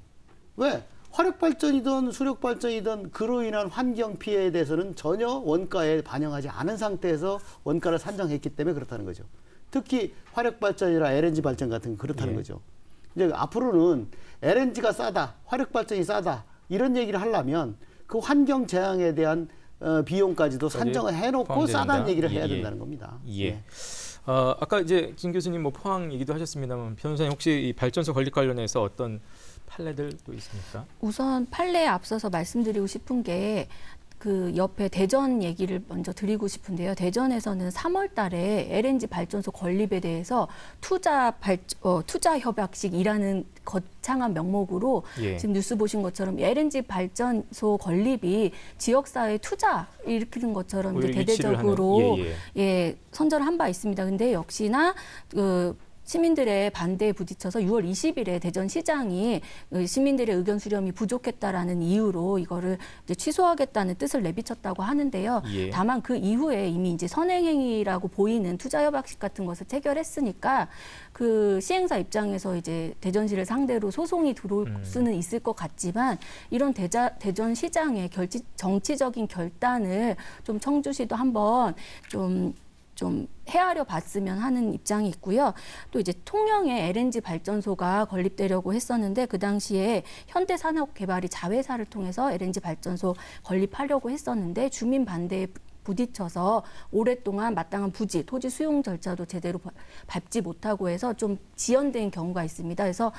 [SPEAKER 6] 왜? 화력발전이든 수력발전이든 그로 인한 환경 피해에 대해서는 전혀 원가에 반영하지 않은 상태에서 원가를 산정했기 때문에 그렇다는 거죠. 특히 화력발전이나 LNG 발전 같은 건 그렇다는 거죠. 이제 앞으로는 LNG가 싸다, 화력발전이 싸다 이런 얘기를 하려면 그 환경 재앙에 대한 비용까지도 산정을 해놓고 싸다는 얘기를 해야 된다는 겁니다.
[SPEAKER 1] 예. 아까 이제 김 교수님 뭐 포항 얘기도 하셨습니다만 변호사님 혹시 이 발전소 건립 관련해서 어떤 판례들도 있습니까?
[SPEAKER 2] 우선 판례에 앞서서 말씀드리고 싶은 게 그 옆에 대전 얘기를 먼저 드리고 싶은데요. 대전에서는 3월 달에 LNG 발전소 건립에 대해서 투자 협약식이라는 거창한 명목으로 지금 뉴스 보신 것처럼 LNG 발전소 건립이 지역사회 투자 일으키는 것처럼 이제 대대적으로 선전을 한 바 있습니다. 근데 역시나 시민들의 반대에 부딪혀서 6월 20일에 대전시장이 시민들의 의견 수렴이 부족했다라는 이유로 이거를 이제 취소하겠다는 뜻을 내비쳤다고 하는데요. 다만 그 이후에 이미 이제 선행행위라고 보이는 투자협약식 같은 것을 체결했으니까 그 시행사 입장에서 이제 대전시를 상대로 소송이 들어올 수는 있을 것 같지만 이런 대전시장의 정치적인 결단을 좀 청주시도 한번 좀 헤아려 봤으면 하는 입장이 있고요. 또 이제 통영에 LNG 발전소가 건립되려고 했었는데 그 당시에 현대산업개발이 자회사를 통해서 LNG 발전소 건립하려고 했었는데 주민 반대에 부딪혀서 오랫동안 마땅한 부지, 토지 수용 절차도 제대로 밟지 못하고 해서 좀 지연된 경우가 있습니다. 그래서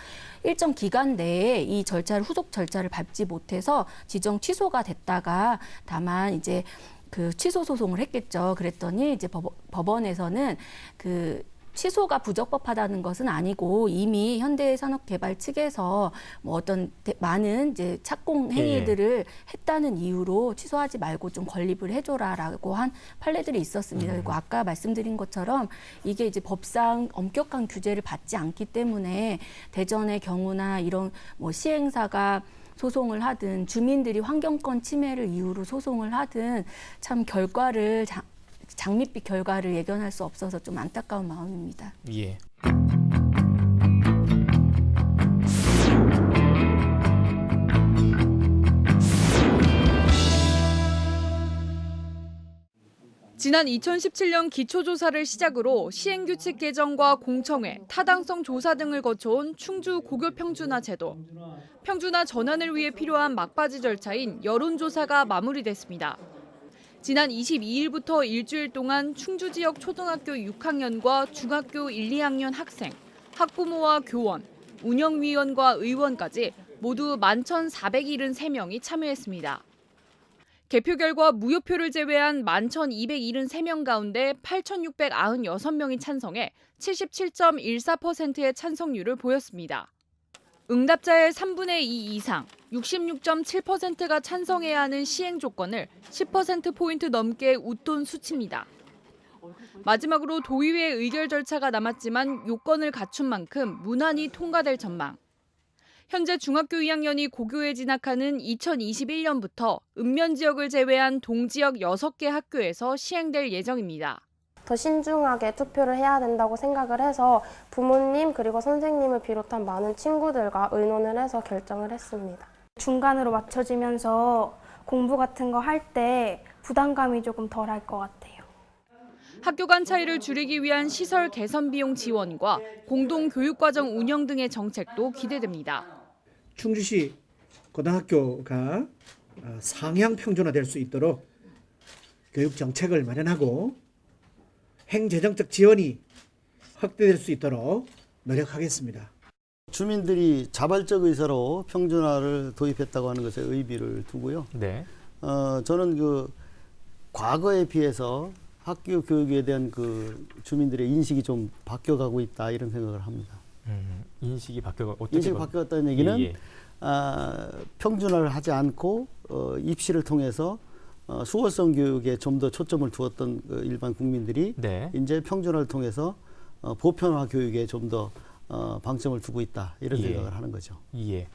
[SPEAKER 2] 일정 기간 내에 이 후속 절차를 밟지 못해서 지정 취소가 됐다가 다만 이제 그 취소 소송을 했겠죠. 그랬더니 이제 법원에서는 그 취소가 부적법하다는 것은 아니고 이미 현대산업개발 측에서 뭐 어떤 많은 이제 착공 행위들을 했다는 이유로 취소하지 말고 좀 건립을 해줘라라고 한 판례들이 있었습니다. 그리고 아까 말씀드린 것처럼 이게 이제 법상 엄격한 규제를 받지 않기 때문에 대전의 경우나 이런 뭐 시행사가 소송을 하든 주민들이 환경권 침해를 이유로 소송을 하든 참 결과를 장밋빛 결과를 예견할 수 없어서 좀 안타까운 마음입니다.
[SPEAKER 1] 예.
[SPEAKER 11] 지난 2017년 기초조사를 시작으로 시행규칙 개정과 공청회, 타당성 조사 등을 거쳐온 충주 고교평준화 제도. 평준화 전환을 위해 필요한 막바지 절차인 여론조사가 마무리됐습니다. 지난 22일부터 일주일 동안 충주 지역 초등학교 6학년과 중학교 1, 2학년 학생, 학부모와 교원, 운영위원과 의원까지 모두 11,473명이 참여했습니다. 개표 결과 무효표를 제외한 11,273명 가운데 8,696명이 찬성해 77.14%의 찬성률을 보였습니다. 응답자의 3분의 2 이상, 66.7%가 찬성해야 하는 시행 조건을 10%포인트 넘게 웃돈 수치입니다. 마지막으로 도의회 의결 절차가 남았지만 요건을 갖춘 만큼 무난히 통과될 전망. 현재 중학교 2학년이 고교에 진학하는 2021년부터 읍면 지역을 제외한 동지역 6개 학교에서 시행될 예정입니다.
[SPEAKER 12] 더 신중하게 투표를 해야 된다고 생각을 해서 부모님 그리고 선생님을 비롯한 많은 친구들과 의논을 해서 결정을 했습니다.
[SPEAKER 13] 중간으로 맞춰지면서 공부 같은 거 할 때 부담감이 조금 덜할 것 같아요.
[SPEAKER 11] 학교 간 차이를 줄이기 위한 시설 개선 비용 지원과 공동 교육과정 운영 등의 정책도 기대됩니다.
[SPEAKER 14] 충주시 고등학교가 상향 평준화될 수 있도록 교육 정책을 마련하고 행재정적 지원이 확대될 수 있도록 노력하겠습니다.
[SPEAKER 6] 주민들이 자발적 의사로 평준화를 도입했다고 하는 것에 의미를 두고요.
[SPEAKER 1] 네.
[SPEAKER 6] 저는 그 과거에 비해서 학교 교육에 대한 그 주민들의 인식이 좀 바뀌어가고 있다 이런 생각을 합니다.
[SPEAKER 1] 인식이 어떻게
[SPEAKER 6] 인식이 바뀌었다는 얘기는 평준화를 하지 않고 입시를 통해서 수월성 교육에 좀 더 초점을 두었던 그 일반 국민들이
[SPEAKER 1] 네.
[SPEAKER 6] 이제 평준화를 통해서 보편화 교육에 좀 더 방점을 두고 있다 이런 생각을 하는 거죠.
[SPEAKER 1] 예.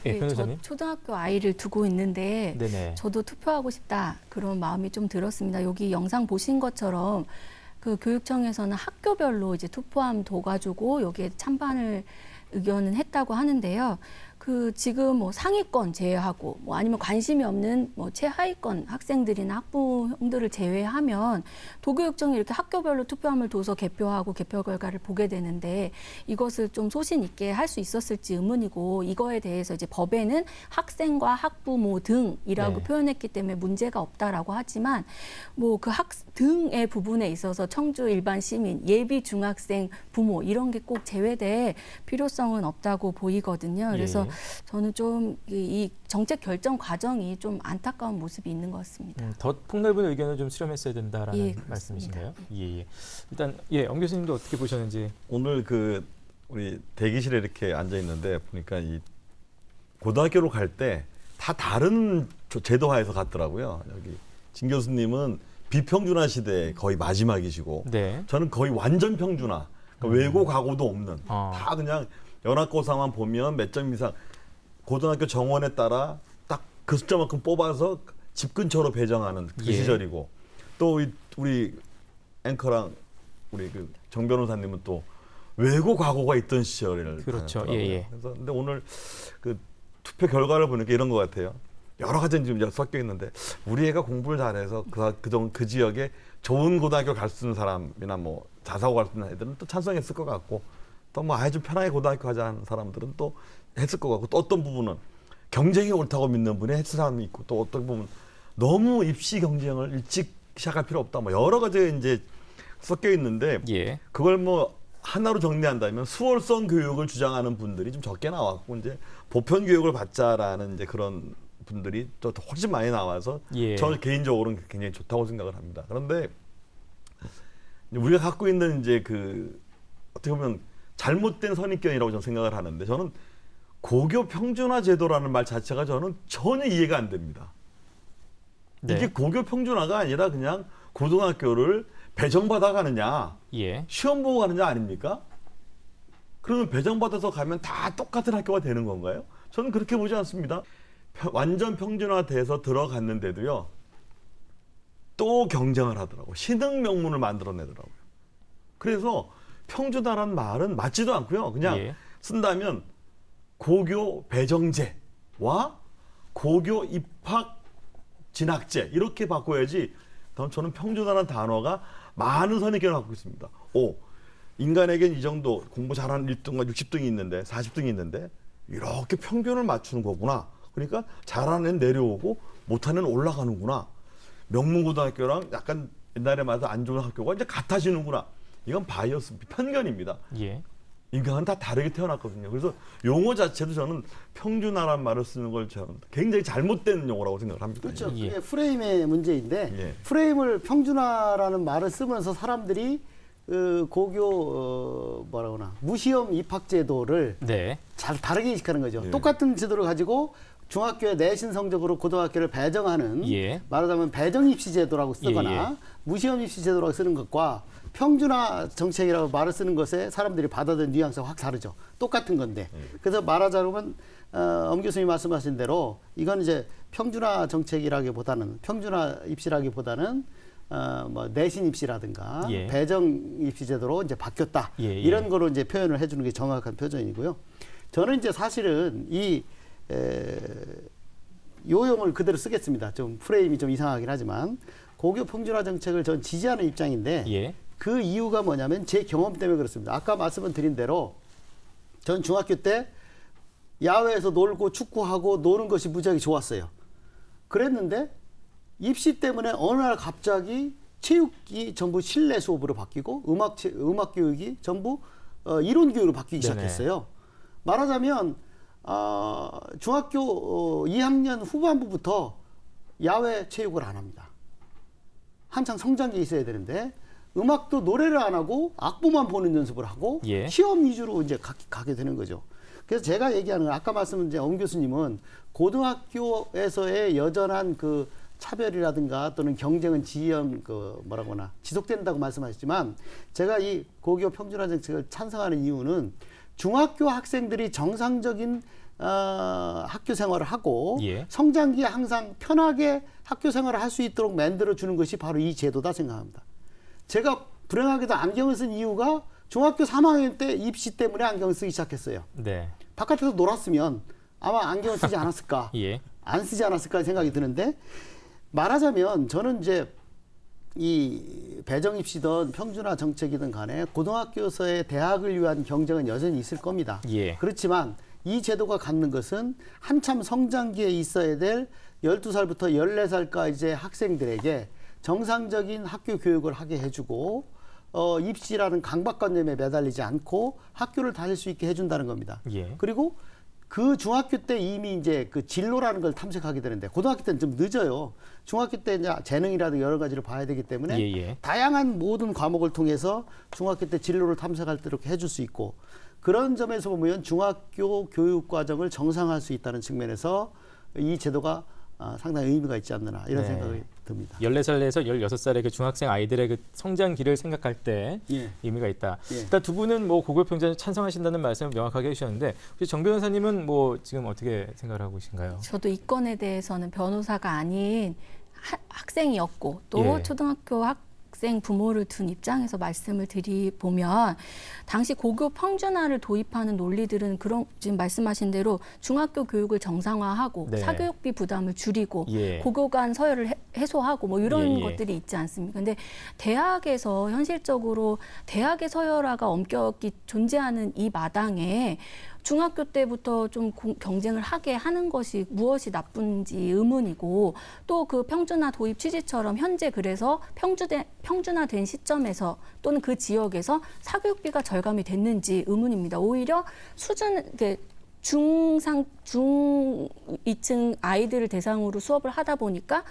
[SPEAKER 2] 네,
[SPEAKER 1] 변호사님.
[SPEAKER 2] 저 초등학교 아이를 두고 있는데
[SPEAKER 1] 네네.
[SPEAKER 2] 저도 투표하고 싶다 그런 마음이 좀 들었습니다. 여기 영상 보신 것처럼 그 교육청에서는 학교별로 이제 투표함 둬가지고 여기에 찬반을 의견은 했다고 하는데요. 그 지금 뭐 상위권 제외하고 뭐 아니면 관심이 없는 뭐 최하위권 학생들이나 학부형들을 제외하면 도교육청이 이렇게 학교별로 투표함을 둬서 개표하고 개표 결과를 보게 되는데 이것을 좀 소신 있게 할 수 있었을지 의문이고 이거에 대해서 이제 법에는 학생과 학부모 등이라고 표현했기 때문에 문제가 없다라고 하지만 뭐 그 등의 부분에 있어서 청주 일반 시민, 예비 중학생, 부모 이런 게 꼭 제외될 필요성은 없다고 보이거든요. 그래서 저는 좀 이 정책 결정 과정이 좀 안타까운 모습이 있는 것 같습니다.
[SPEAKER 1] 더 폭넓은 의견을 좀 수렴했어야 된다라는 말씀이신가요? 예. 일단 엄 교수님도 어떻게 보셨는지.
[SPEAKER 3] 오늘 그 우리 대기실에 이렇게 앉아 있는데 보니까 이 고등학교로 갈 때 다 다른 제도화에서 갔더라고요. 여기 진 교수님은 비평준화 시대 거의 마지막이시고 저는 거의 완전 평준화. 그러니까 외고 과고도 없는 다 그냥 연합고사만 보면 몇 점 이상 고등학교 정원에 따라 딱 그 숫자만큼 뽑아서 집 근처로 배정하는 그 시절이고 또 우리 앵커랑 우리 그 정 변호사님은 또 외고 과고가 있던 시절을
[SPEAKER 1] 그렇죠.
[SPEAKER 3] 그래서 근데 오늘 그 투표 결과를 보니까 이런 것 같아요. 여러 가지 지금 섞여 있는데 우리 애가 공부를 잘해서 그 지역에 좋은 고등학교 갈 수 있는 사람이나 뭐 자사고 갈 수 있는 애들은 또 찬성했을 것 같고 또 뭐 아예 좀 편하게 고등학교 하자는 사람들은 또 했을 것 같고 또 어떤 부분은 경쟁이 옳다고 믿는 분이 했을 사람이 있고 또 어떤 부분 너무 입시 경쟁을 일찍 시작할 필요 없다 뭐 여러 가지 이제 섞여 있는데 그걸 뭐 하나로 정리한다면 수월성 교육을 주장하는 분들이 좀 적게 나왔고 이제 보편 교육을 받자라는 이제 그런 분들이 또 훨씬 많이 나와서 저는 개인적으로는 굉장히 좋다고 생각을 합니다. 그런데 우리가 갖고 있는 이제 그 어떻게 보면 잘못된 선입견이라고 저는 생각을 하는데 저는 고교 평준화 제도라는 말 자체가 저는 전혀 이해가 안 됩니다. 이게 고교 평준화가 아니라 그냥 고등학교를 배정받아 가느냐 시험 보고 가느냐 아닙니까? 그러면 배정받아서 가면 다 똑같은 학교가 되는 건가요? 저는 그렇게 보지 않습니다. 완전 평준화돼서 들어갔는데도요. 또 경쟁을 하더라고요. 신흥 명문을 만들어내더라고요. 그래서 평준화라는 말은 맞지도 않고요. 그냥 쓴다면 고교 배정제와 고교 입학 진학제 이렇게 바꿔야지 저는 평준화라는 단어가 많은 선입견을 갖고 있습니다. 인간에겐 이 정도 공부 잘하는 1등과 60등이 있는데 40등이 있는데 이렇게 평균을 맞추는 거구나. 그러니까 잘하는 애는 내려오고 못하는 애는 올라가는구나. 명문고등학교랑 약간 옛날에 말해서 안 좋은 학교가 이제 같아지는구나. 이건 바이어스, 편견입니다. 인간은 다 다르게 태어났거든요. 그래서 용어 자체도 저는 평준화란 말을 쓰는 걸 저는 굉장히 잘못된 용어라고 생각을 합니다.
[SPEAKER 6] 그렇죠. 그게 프레임의 문제인데 프레임을 평준화라는 말을 쓰면서 사람들이 고교 뭐라고나 무시험 입학 제도를
[SPEAKER 1] 네.
[SPEAKER 6] 잘 다르게 인식하는 거죠.
[SPEAKER 3] 예.
[SPEAKER 6] 똑같은 제도를 가지고 중학교의 내신 성적으로 고등학교를 배정하는
[SPEAKER 1] 예.
[SPEAKER 6] 말하자면 배정 입시 제도라고 쓰거나
[SPEAKER 1] 예, 예.
[SPEAKER 6] 무시험 입시 제도라고 쓰는 것과 평준화 정책이라고 말을 쓰는 것에 사람들이 받아들이는 뉘앙스가 확 다르죠. 똑같은 건데. 그래서 말하자면 엄 교수님이 말씀하신 대로 이건 이제 평준화 정책이라기보다는 평준화 입시라기보다는 뭐 내신 입시라든가
[SPEAKER 1] 예.
[SPEAKER 6] 배정 입시 제도로 이제 바뀌었다.
[SPEAKER 1] 예, 예.
[SPEAKER 6] 이런 거로 이제 표현을 해주는 게 정확한 표현이고요. 저는 이제 사실은 이 요용을 그대로 쓰겠습니다. 좀 프레임이 좀 이상하긴 하지만 고교 평준화 정책을 전 지지하는 입장인데
[SPEAKER 1] 예.
[SPEAKER 6] 그 이유가 뭐냐면 제 경험 때문에 그렇습니다. 아까 말씀을 드린 대로 전 중학교 때 야외에서 놀고 축구하고 노는 것이 무지하게 좋았어요. 그랬는데 입시 때문에 어느 날 갑자기 체육이 전부 실내 수업으로 바뀌고 음악 교육이 전부 이론 교육으로 바뀌기 시작했어요. 말하자면 중학교 2학년 후반부부터 야외 체육을 안 합니다. 한창 성장기에 있어야 되는데 음악도 노래를 안 하고 악보만 보는 연습을 하고
[SPEAKER 1] 예.
[SPEAKER 6] 시험 위주로 이제 가게 되는 거죠. 그래서 제가 얘기하는 건 아까 말씀은 이제 엄 교수님은 고등학교에서의 여전한 그 차별이라든가 또는 경쟁은 지속된다고 말씀하셨지만 제가 이 고교 평준화 정책을 찬성하는 이유는 중학교 학생들이 정상적인 학교 생활을 하고
[SPEAKER 1] 예.
[SPEAKER 6] 성장기에 항상 편하게 학교 생활을 할 수 있도록 만들어 주는 것이 바로 이 제도다 생각합니다. 제가 불행하게도 안경을 쓴 이유가 중학교 3학년 때 입시 때문에 안경을 쓰기 시작했어요.
[SPEAKER 1] 네.
[SPEAKER 6] 바깥에서 놀았으면 아마 안경을 쓰지 않았을까,
[SPEAKER 1] 예.
[SPEAKER 6] 안 쓰지 않았을까 생각이 드는데 말하자면 저는 이제 이 배정 입시든 평준화 정책이든 간에 고등학교에서의 대학을 위한 경쟁은 여전히 있을 겁니다.
[SPEAKER 1] 예.
[SPEAKER 6] 그렇지만 이 제도가 갖는 것은 한참 성장기에 있어야 될 12살부터 14살까지의 학생들에게 정상적인 학교 교육을 하게 해주고 입시라는 강박관념에 매달리지 않고 학교를 다닐 수 있게 해준다는 겁니다.
[SPEAKER 1] 예.
[SPEAKER 6] 그리고 그 중학교 때 이미 이제 그 진로라는 걸 탐색하게 되는데 고등학교 때는 좀 늦어요. 중학교 때 이제 재능이라든가 여러 가지를 봐야 되기 때문에
[SPEAKER 1] 예.
[SPEAKER 6] 다양한 모든 과목을 통해서 중학교 때 진로를 탐색할 수 있도록 해줄 수 있고 그런 점에서 보면 중학교 교육 과정을 정상화할 수 있다는 측면에서 이 제도가 상당히 의미가 있지 않느냐 이런
[SPEAKER 1] 네.
[SPEAKER 6] 생각이 듭니다.
[SPEAKER 1] 14살에서 16살의 그 중학생 아이들의 그 성장기를 생각할 때
[SPEAKER 6] 예.
[SPEAKER 1] 의미가 있다.
[SPEAKER 6] 예.
[SPEAKER 1] 일단 두 분은 뭐 고교 평준화 찬성하신다는 말씀을 명확하게 해주셨는데 혹시 정 변호사님은 뭐 지금 어떻게 생각을 하고 계신가요?
[SPEAKER 2] 저도 이 건에 대해서는 변호사가 아닌 학생이었고 또
[SPEAKER 1] 예.
[SPEAKER 2] 초등학교 학생 부모를 둔 입장에서 말씀을 드리보면 당시 고교 평준화를 도입하는 논리들은 그런 지금 말씀하신 대로 중학교 교육을 정상화하고
[SPEAKER 1] 네.
[SPEAKER 2] 사교육비 부담을 줄이고
[SPEAKER 1] 예.
[SPEAKER 2] 고교 간 서열을 해소하고 뭐 이런
[SPEAKER 1] 예.
[SPEAKER 2] 것들이 있지 않습니까? 근데 대학에서 현실적으로 대학의 서열화가 엄격히 존재하는 이 마당에 중학교 때부터 좀 경쟁을 하게 하는 것이 무엇이 나쁜지 의문이고 또 그 평준화 도입 취지처럼 현재 그래서 평준화된 시점에서 또는 그 지역에서 사교육비가 절감이 됐는지 의문입니다. 오히려 수준 중2층 아이들을 대상으로 수업을 하다 보니까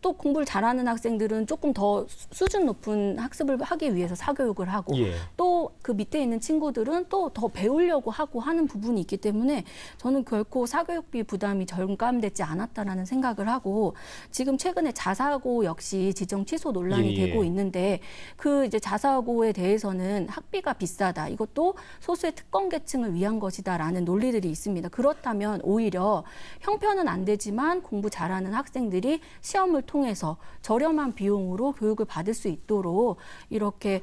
[SPEAKER 2] 또 공부를 잘하는 학생들은 조금 더 수준 높은 학습을 하기 위해서 사교육을 하고
[SPEAKER 1] 예.
[SPEAKER 2] 또 그 밑에 있는 친구들은 또 더 배우려고 하고 하는 부분이 있기 때문에 저는 결코 사교육비 부담이 절감되지 않았다라는 생각을 하고 지금 최근에 자사고 역시 지정 취소 논란이
[SPEAKER 1] 예.
[SPEAKER 2] 되고 있는데 그 이제 자사고에 대해서는 학비가 비싸다. 이것도 소수의 특권 계층을 위한 것이다라는 논리들이 있습니다. 그렇다면 오히려 형편은 안 되지만 공부 잘하는 학생들이 시험을 통해서 저렴한 비용으로 교육을 받을 수 있도록 이렇게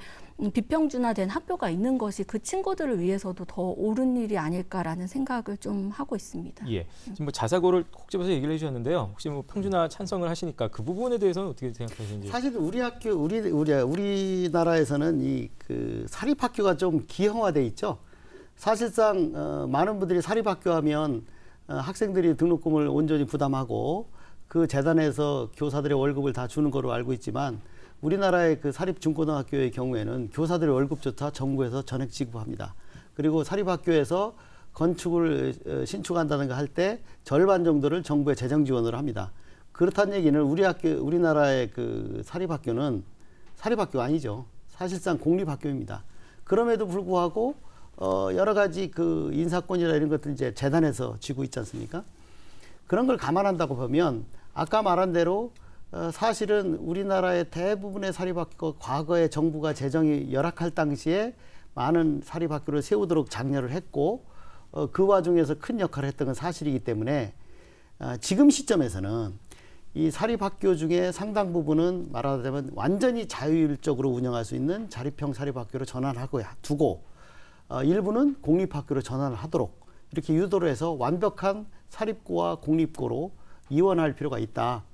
[SPEAKER 2] 비평준화된 학교가 있는 것이 그 친구들을 위해서도 더 옳은 일이 아닐까라는 생각을 좀 하고 있습니다.
[SPEAKER 1] 예. 지금 뭐 자사고를 콕 집어서 얘기를 해주셨는데요. 혹시 뭐 평준화 찬성을 하시니까 그 부분에 대해서는 어떻게 생각하시는지?
[SPEAKER 6] 사실 우리나라에서는 이 그 사립학교가 좀 기형화돼 있죠. 사실상 많은 분들이 사립학교하면 학생들이 등록금을 온전히 부담하고 그 재단에서 교사들의 월급을 다 주는 거로 알고 있지만 우리나라의 그 사립 중고등학교의 경우에는 교사들의 월급조차 정부에서 전액 지급합니다. 그리고 사립학교에서 건축을 신축한다든가 할 때 절반 정도를 정부의 재정 지원을 합니다. 그렇다는 얘기는 우리나라의 그 사립학교는 사립학교 아니죠. 사실상 공립학교입니다. 그럼에도 불구하고 여러 가지 그 인사권이나 이런 것들 이제 재단에서 쥐고 있지 않습니까? 그런 걸 감안한다고 보면 아까 말한 대로 사실은 우리나라의 대부분의 사립학교 과거에 정부가 재정이 열악할 당시에 많은 사립학교를 세우도록 장려를 했고 그 와중에서 큰 역할을 했던 건 사실이기 때문에 지금 시점에서는 이 사립학교 중에 상당 부분은 말하자면 완전히 자율적으로 운영할 수 있는 자립형 사립학교로 전환하고 두고 일부는 공립학교로 전환을 하도록 이렇게 유도를 해서 완벽한 사립고와 공립고로 이원할 필요가 있다.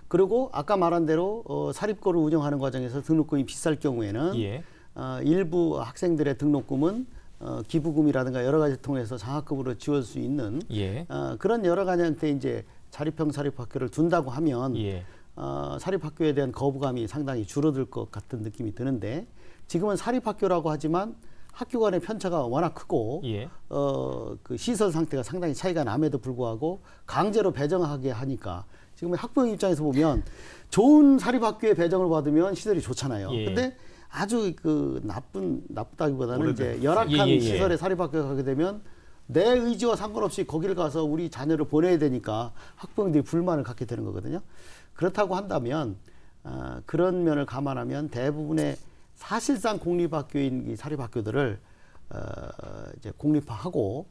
[SPEAKER 6] 그리고 아까 말한 대로 사립고를 운영하는 과정에서 등록금이 비쌀 경우에는
[SPEAKER 1] 예.
[SPEAKER 6] 일부 학생들의 등록금은 기부금이라든가 여러 가지 통해서 장학금으로 지원할 수 있는
[SPEAKER 1] 예.
[SPEAKER 6] 그런 여러 가지 형태 이제 자립형 사립학교를 둔다고 하면
[SPEAKER 1] 예.
[SPEAKER 6] 사립학교에 대한 거부감이 상당히 줄어들 것 같은 느낌이 드는데 지금은 사립학교라고 하지만 학교 간의 편차가 워낙 크고
[SPEAKER 1] 예.
[SPEAKER 6] 그 시설 상태가 상당히 차이가 남에도 불구하고 강제로 배정하게 하니까 지금 학부형 입장에서 보면 좋은 사립학교에 배정을 받으면 시설이 좋잖아요.
[SPEAKER 1] 예.
[SPEAKER 6] 근데 아주 그 나쁘다기보다는 이제 열악한
[SPEAKER 1] 예.
[SPEAKER 6] 시설의 사립학교에 가게 되면 내 의지와 상관없이 거기를 가서 우리 자녀를 보내야 되니까 학부형들이 불만을 갖게 되는 거거든요. 그렇다고 한다면 그런 면을 감안하면 대부분의 사실상 공립학교인 이 사립학교들을 이제 공립화하고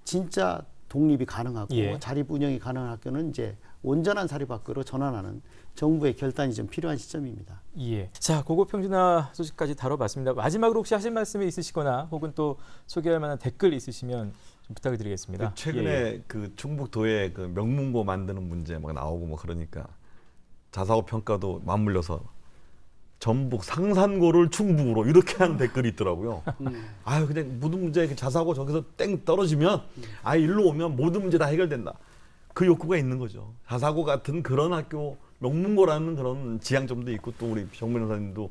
[SPEAKER 6] 진짜 독립이 가능하고
[SPEAKER 1] 예.
[SPEAKER 6] 자립 운영이 가능한 학교는 이제 온전한 사립학교로 전환하는 정부의 결단이 좀 필요한 시점입니다.
[SPEAKER 1] 예. 자, 고교 평준화 소식까지 다뤄봤습니다. 마지막으로 혹시 하실 말씀이 있으시거나 혹은 또 소개할 만한 댓글 있으시면 좀 부탁을 드리겠습니다.
[SPEAKER 3] 최근에
[SPEAKER 1] 예.
[SPEAKER 3] 그 충북도에 그 명문고 만드는 문제 막 나오고 뭐 그러니까 자사고 평가도 맞물려서 전북 상산고를 충북으로 이렇게 하는 댓글이 있더라고요. 아유 그냥 모든 문제 자사고 저기서 땡 떨어지면 일로 오면 모든 문제 다 해결된다. 그 욕구가 있는 거죠. 자사고 같은 그런 학교 명문고라는 그런 지향점도 있고 또 우리 정민 변호사님도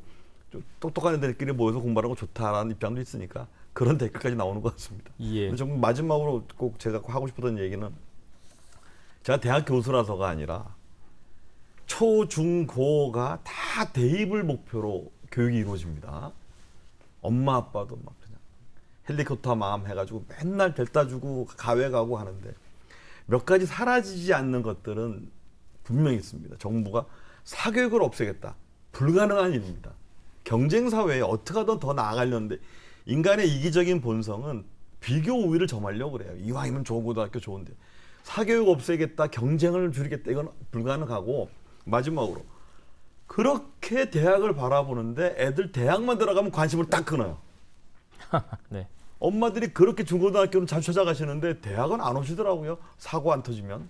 [SPEAKER 3] 좀 똑똑한 애들끼리 모여서 공부하는 거 좋다라는 입장도 있으니까 그런 댓글까지 나오는 것 같습니다.
[SPEAKER 1] 예.
[SPEAKER 3] 좀 마지막으로 꼭 제가 하고 싶었던 얘기는 제가 대학 교수라서가 아니라 초, 중, 고가 다 대입을 목표로 교육이 이루어집니다. 엄마 아빠도 막 그냥 헬리콥터 마음 해가지고 맨날 데려다 주고 가외 가고 하는데 몇 가지 사라지지 않는 것들은 분명히 있습니다. 정부가 사교육을 없애겠다. 불가능한 일입니다. 경쟁사회에 어떻게 하든 더 나아가려는데 인간의 이기적인 본성은 비교 우위를 점하려고 그래요. 이왕이면 좋은 고등학교 좋은데. 사교육 없애겠다, 경쟁을 줄이겠다, 이건 불가능하고 마지막으로 그렇게 대학을 바라보는데 애들 대학만 들어가면 관심을 딱 끊어요.
[SPEAKER 1] 네.
[SPEAKER 3] 엄마들이 그렇게 중고등학교는 잘 찾아가시는데 대학은 안 오시더라고요. 사고 안 터지면.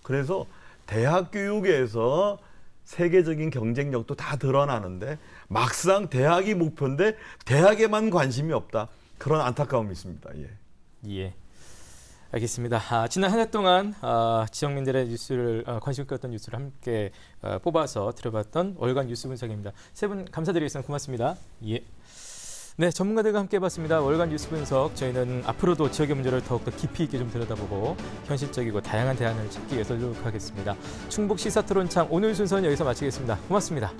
[SPEAKER 3] 그래서 대학 교육에서 세계적인 경쟁력도 다 드러나는데 막상 대학이 목표인데 대학에만 관심이 없다. 그런 안타까움이 있습니다. 예.
[SPEAKER 1] 예. 알겠습니다. 지난 한 해 동안 지역민들의 뉴스를 관심 끌었던 뉴스를 함께 뽑아서 들어봤던 월간 뉴스 분석입니다. 세 분 감사드리겠습니다. 고맙습니다. 예. 네, 전문가들과 함께 해봤습니다. 월간 뉴스 분석. 저희는 앞으로도 지역의 문제를 더욱더 깊이 있게 좀 들여다보고 현실적이고 다양한 대안을 찾기 위해서 노력하겠습니다. 충북 시사토론창 오늘 순서는 여기서 마치겠습니다. 고맙습니다.